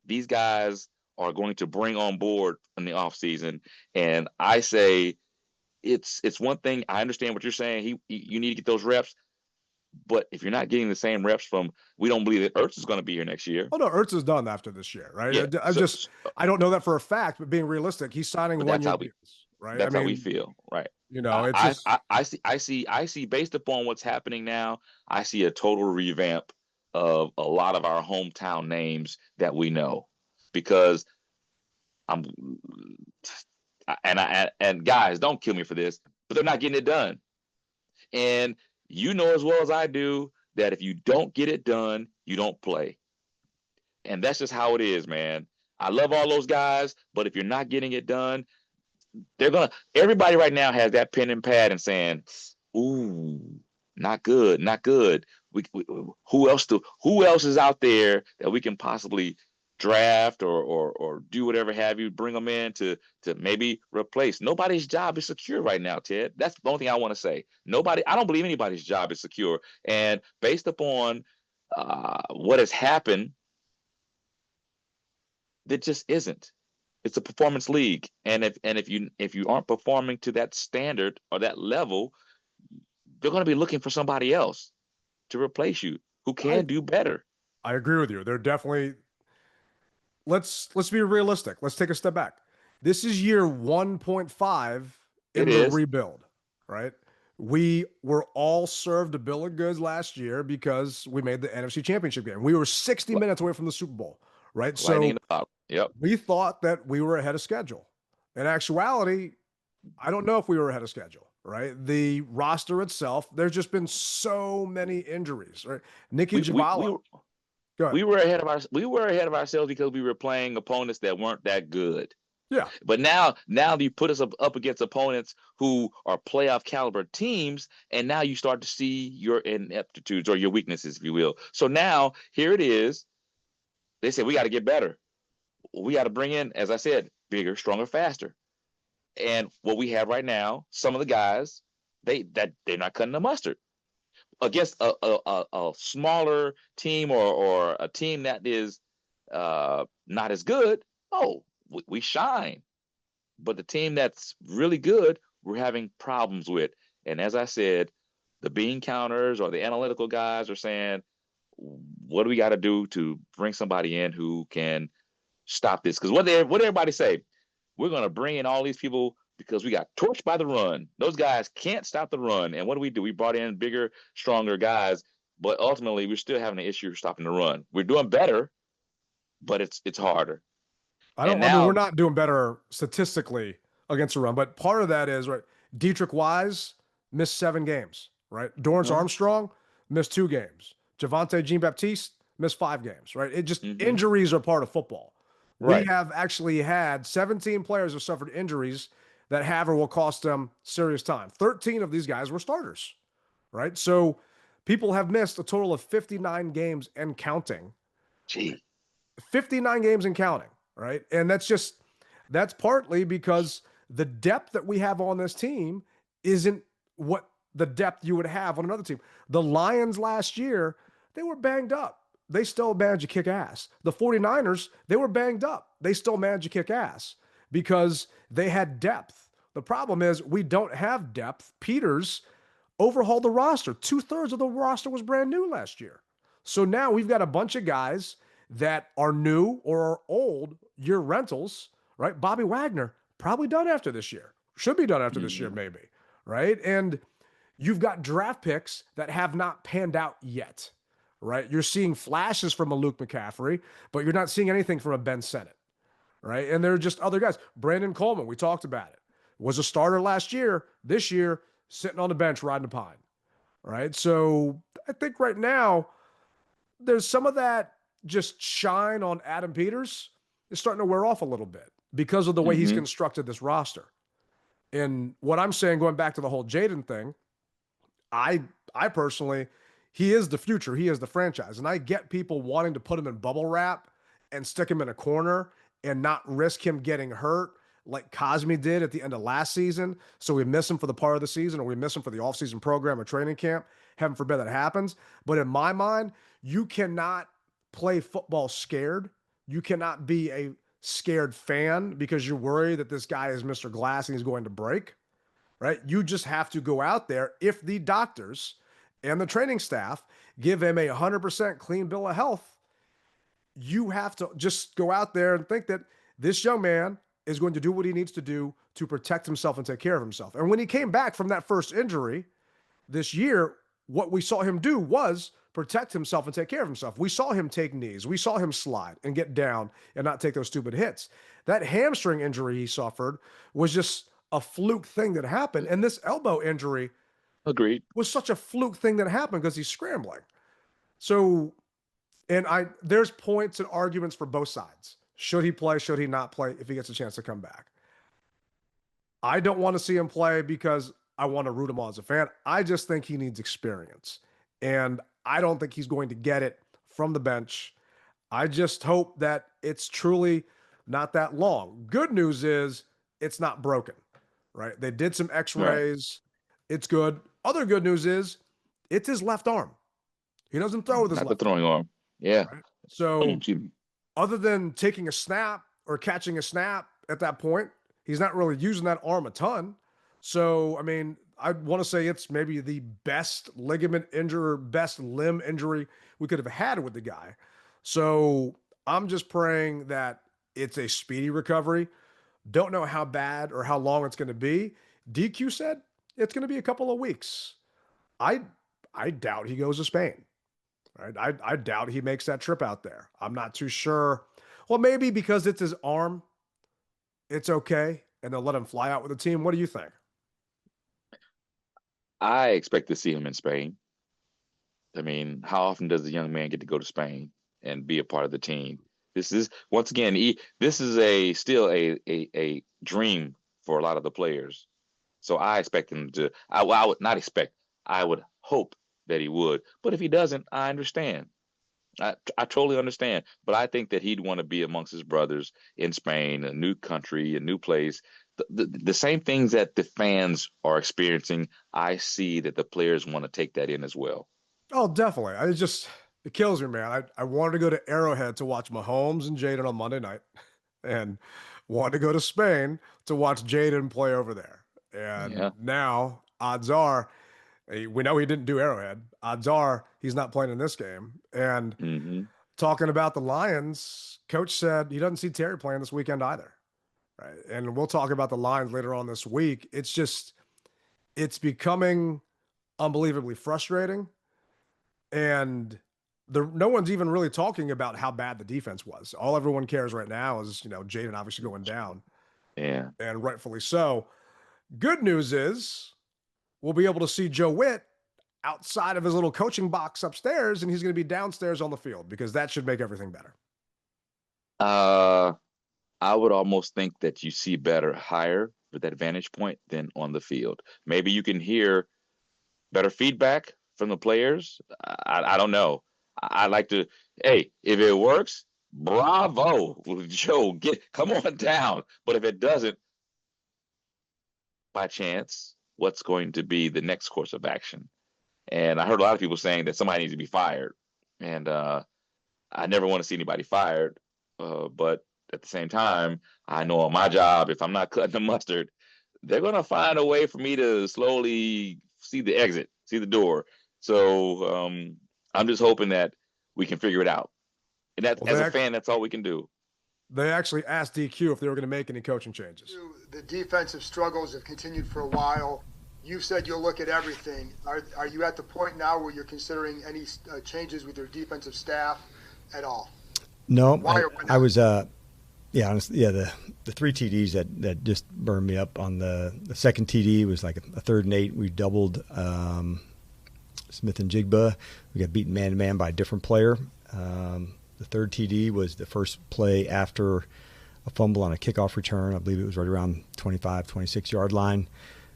these guys are going to bring on board in the offseason. And I say it's one thing. I understand what you're saying. You need to get those reps. But if you're not getting the same reps we don't believe that Ertz is going to be here next year. Oh, no, Ertz is done after this year, right? Yeah, I don't know that for a fact, but being realistic, he's signing 1 year deals, right? That's how we feel, right? You know, I see based upon what's happening now, I see a total revamp of a lot of our hometown names that we know, because and guys, don't kill me for this, but they're not getting it done. And you know as well as I do that if you don't get it done, you don't play. And that's just how it is, man. I love all those guys, but if you're not getting it done, everybody right now has that pen and pad and saying, ooh, not good, not good. Who else is out there that we can possibly draft or do whatever have you, bring them in to maybe replace. Nobody's job is secure right now, Ted. That's the only thing I want to say. I don't believe anybody's job is secure. And based upon what has happened, it just isn't. It's a performance league. And if you aren't performing to that standard or that level, they're going to be looking for somebody else to replace you who can do better. I agree with you. They're definitely. Let's be realistic. Let's take a step back. This is year 1.5 in the rebuild, right? We were all served a bill of goods last year because we made the NFC Championship game. We were 60 minutes away from the Super Bowl, right? So we thought that we were ahead of schedule. In actuality, I don't know if we were ahead of schedule, right? The roster itself, there's just been so many injuries, right? Nicky Jabala. We were ahead of ourselves because we were playing opponents that weren't that good. Yeah. But now you put us up against opponents who are playoff caliber teams, and now you start to see your ineptitudes or your weaknesses, if you will. So now here it is. They said we got to get better. We got to bring in, as I said, bigger, stronger, faster. And what we have right now, some of the guys, they're not cutting the mustard against a smaller team or a team that is not as good. Oh, we shine. But the team that's really good, we're having problems with. And as I said, the bean counters or the analytical guys are saying, what do we got to do to bring somebody in who can stop this? Because what everybody say, we're going to bring in all these people because we got torched by the run. Those guys can't stop the run. And what do? We brought in bigger, stronger guys, but ultimately we're still having an issue stopping the run. We're doing better, but it's harder. I mean, we're not doing better statistically against the run, but part of that is, right, Dietrich Wise missed 7 games, right? Dorrance Armstrong missed 2 games. Javante Jean-Baptiste missed 5 games, right? It just injuries are part of football. Right. We have actually had 17 players who suffered injuries that have or will cost them serious time. 13 of these guys were starters, right? So people have missed a total of 59 games and counting. 59 games and counting. Right. And that's partly because the depth that we have on this team isn't what the depth you would have on another team. The Lions last year, they were banged up. They still managed to kick ass. The 49ers, they were banged up. They still managed to kick ass because they had depth. The problem is we don't have depth. Peters overhauled the roster. 2/3 of the roster was brand new last year. So now we've got a bunch of guys that are new or are old year rentals, right? Bobby Wagner, probably done after this year. Should be done after this year, maybe, right? And you've got draft picks that have not panned out yet, right? You're seeing flashes from a Luke McCaffrey, but you're not seeing anything from a Ben Sennett, right? And there are just other guys. Brandon Coleman, we talked about it, was a starter last year. This year, sitting on the bench riding a pine, right? So I think right now, there's some of that just shine on Adam Peters is starting to wear off a little bit because of the way he's constructed this roster. And what I'm saying, going back to the whole Jayden thing, I personally, he is the future. He is the franchise. And I get people wanting to put him in bubble wrap and stick him in a corner and not risk him getting hurt like Cosme did at the end of last season. So we miss him for the part of the season or we miss him for the offseason program or training camp. Heaven forbid that happens. But in my mind, you cannot play football scared. You cannot be a scared fan because you're worried that this guy is Mr. Glass and he's going to break, right? You just have to go out there. If the doctors and the training staff give him a 100% clean bill of health, you have to just go out there and think that this young man is going to do what he needs to do to protect himself and take care of himself. And when he came back from that first injury this year, what we saw him do was protect himself and take care of himself. We saw him take knees. We saw him slide and get down and not take those stupid hits. That hamstring injury he suffered was just a fluke thing that happened. And this elbow injury was such a fluke thing that happened because he's scrambling. So, and there's points and arguments for both sides. Should he play? Should he not play if he gets a chance to come back? I don't want to see him play because I want to root him on as a fan. I just think he needs experience. And I don't think he's going to get it from the bench. I just hope that it's truly not that long. Good news is it's not broken, right? They did some x-rays. Right. It's good. Other good news is it's his left arm. He doesn't throw with his left arm. Not the throwing arm. Yeah. Right? So other than taking a snap or catching a snap at that point, he's not really using that arm a ton. So, I mean, I want to say it's maybe the best ligament injury, best limb injury we could have had with the guy. So I'm just praying that it's a speedy recovery. Don't know how bad or how long it's going to be. DQ said it's going to be a couple of weeks. I doubt he goes to Spain. Right? I doubt he makes that trip out there. I'm not too sure. Well, maybe because it's his arm, it's okay, and they'll let him fly out with the team. What do you think? I expect to see him in Spain. I mean, how often does a young man get to go to Spain and be a part of the team? This is once again, this is still a dream for a lot of the players. So I expect him to. I would not expect. I would hope that he would. But if he doesn't, I understand. I totally understand. But I think that he'd want to be amongst his brothers in Spain, a new country, a new place. The same things that the fans are experiencing, I see that the players want to take that in as well. Oh, definitely. It kills me, man. I wanted to go to Arrowhead to watch Mahomes and Jayden on Monday night, and wanted to go to Spain to watch Jayden play over there. And Yeah. now, odds are, we know he didn't do Arrowhead. Odds are he's not playing in this game. And Hmm. talking about the Lions, coach said he doesn't see Terry playing this weekend either. Right. And we'll talk about the Lions later on this week. It's becoming unbelievably frustrating. And no one's even really talking about how bad the defense was. All everyone cares right now is, Jayden obviously going down. Yeah. And rightfully so. Good news is we'll be able to see Joe Witt outside of his little coaching box upstairs, and he's going to be downstairs on the field because that should make everything better. I would almost think that you see better higher with that vantage point than on the field. Maybe you can hear better feedback from the players. I don't know. I like to, hey, if it works, bravo, Joe, come on down. But if it doesn't, by chance, what's going to be the next course of action? And I heard a lot of people saying that somebody needs to be fired. And I never want to see anybody fired. But at the same time, I know on my job, if I'm not cutting the mustard, they're going to find a way for me to slowly see the exit, see the door. So I'm just hoping that we can figure it out. And that, as a fan, that's all we can do. They actually asked DQ if they were going to make any coaching changes. The defensive struggles have continued for a while. You said you'll look at everything. Are you at the point now where you're considering any changes with your defensive staff at all? No, I was honestly, the 3 TDs that just burned me up. On the second TD was like a 3rd and 8. We doubled Smith and Jigba. We got beaten man to man by a different player. The 3rd TD was the first play after a fumble on a kickoff return. I believe it was right around 25, 26-yard line.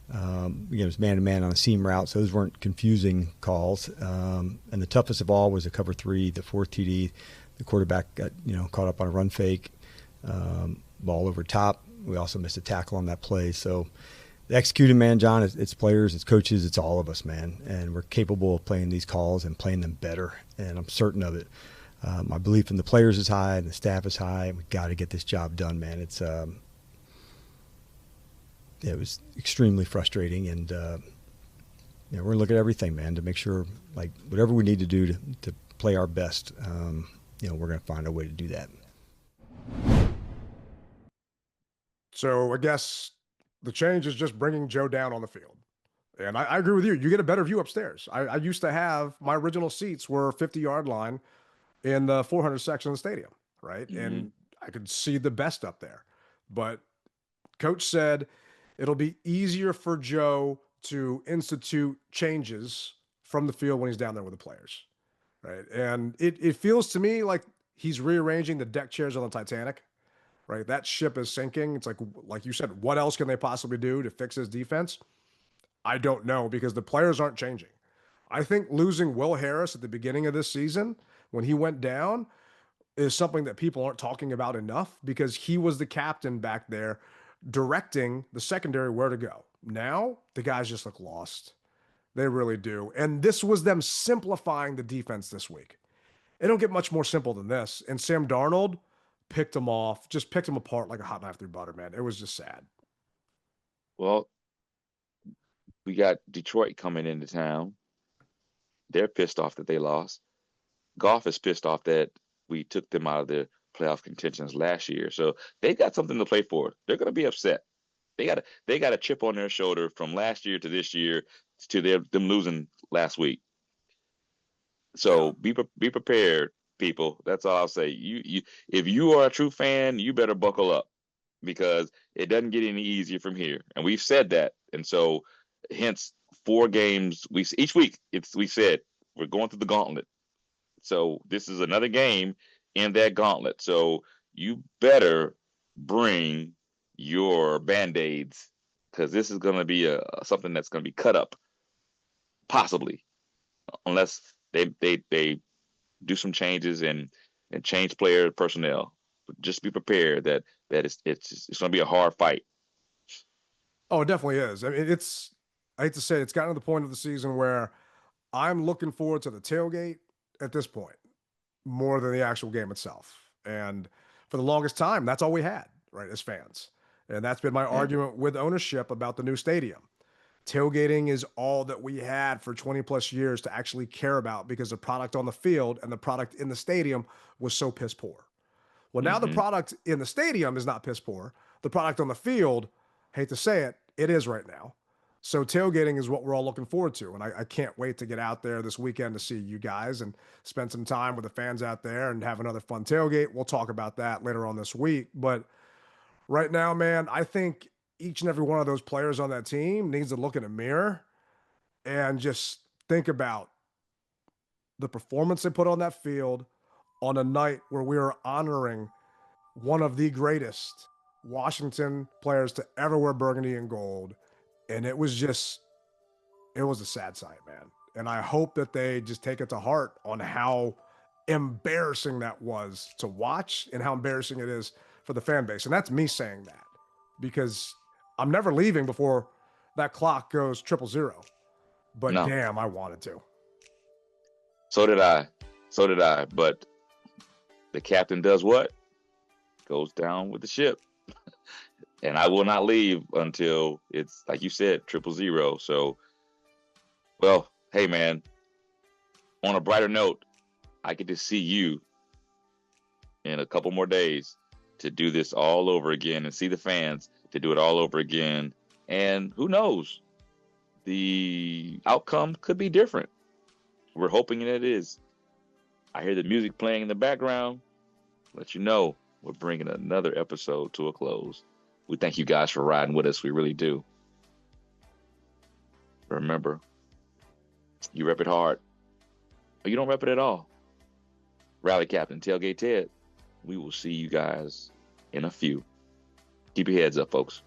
It was man-to-man on a seam route, so those weren't confusing calls. And the toughest of all was a cover 3, the 4th TD. The quarterback got caught up on a run fake, ball over top. We also missed a tackle on that play. So the executing, man, John, it's players, it's coaches, it's all of us, man. And we're capable of playing these calls and playing them better, and I'm certain of it. My belief in the players is high and the staff is high. We've got to get this job done, man. It was extremely frustrating, and we're going to look at everything, man, to make sure, like, whatever we need to do to play our best, we're going to find a way to do that. So I guess the change is just bringing Joe down on the field. And I agree with you. You get a better view upstairs. I used to have, my original seats were 50-yard line in the 400 section of the stadium, right? Mm-hmm. And I could see the best up there. But coach said it'll be easier for Joe to institute changes from the field when he's down there with the players, right? And it feels to me like he's rearranging the deck chairs on the Titanic, right? That ship is sinking. It's like you said, what else can they possibly do to fix his defense? I don't know, because the players aren't changing. I think losing Will Harris at the beginning of this season, when he went down, is something that people aren't talking about enough, because he was the captain back there directing the secondary where to go. Now the guys just look lost. They really do. And this was them simplifying the defense this week. It don't get much more simple than this. And Sam Darnold picked him off, just picked him apart like a hot knife through butter, man. It was just sad. Well, we got Detroit coming into town. They're pissed off that they lost. Goff is pissed off that we took them out of the playoff contentions last year. So they got something to play for. They're going to be upset. They got a chip on their shoulder from last year to this year to them losing last week. So be prepared, people. That's all I'll say. You if you are a true fan, you better buckle up, because it doesn't get any easier from here. And we've said that. And so hence 4 games each week we said we're going through the gauntlet. So this is another game. in that gauntlet. So you better bring your Band-Aids, because this is going to be something that's going to be cut up, possibly, unless they do some changes and change player personnel. But just be prepared that it's going to be a hard fight. Oh, it definitely is. I mean, I hate to say it, it's gotten to the point of the season where I'm looking forward to the tailgate at this point more than the actual game itself. And for the longest time, that's all we had, right, as fans. And that's been my argument with ownership about the new stadium. Tailgating is all that we had for 20 plus years to actually care about, because the product on the field and the product in the stadium was so piss poor. Well, now the product in the stadium is not piss poor. The product on the field, hate to say it, it is right now. So tailgating is what we're all looking forward to. And I can't wait to get out there this weekend to see you guys and spend some time with the fans out there and have another fun tailgate. We'll talk about that later on this week. But right now, man, I think each and every one of those players on that team needs to look in a mirror and just think about the performance they put on that field on a night where we are honoring one of the greatest Washington players to ever wear burgundy and gold. And it was a sad sight, man. And I hope that they just take it to heart on how embarrassing that was to watch and how embarrassing it is for the fan base. And that's me saying that, because I'm never leaving before that clock goes 000. But No. damn, I wanted to. So did I. But the captain does what? Goes down with the ship. And I will not leave until it's, like you said, 000. So, well, hey, man, on a brighter note, I get to see you in a couple more days to do this all over again, and see the fans to do it all over again. And who knows? The outcome could be different. We're hoping that it is. I hear the music playing in the background. Let you know we're bringing another episode to a close. We thank you guys for riding with us. We really do. Remember, you rep it hard, or you don't rep it at all. Rally Captain Tailgate Ted. We will see you guys in a few. Keep your heads up, folks.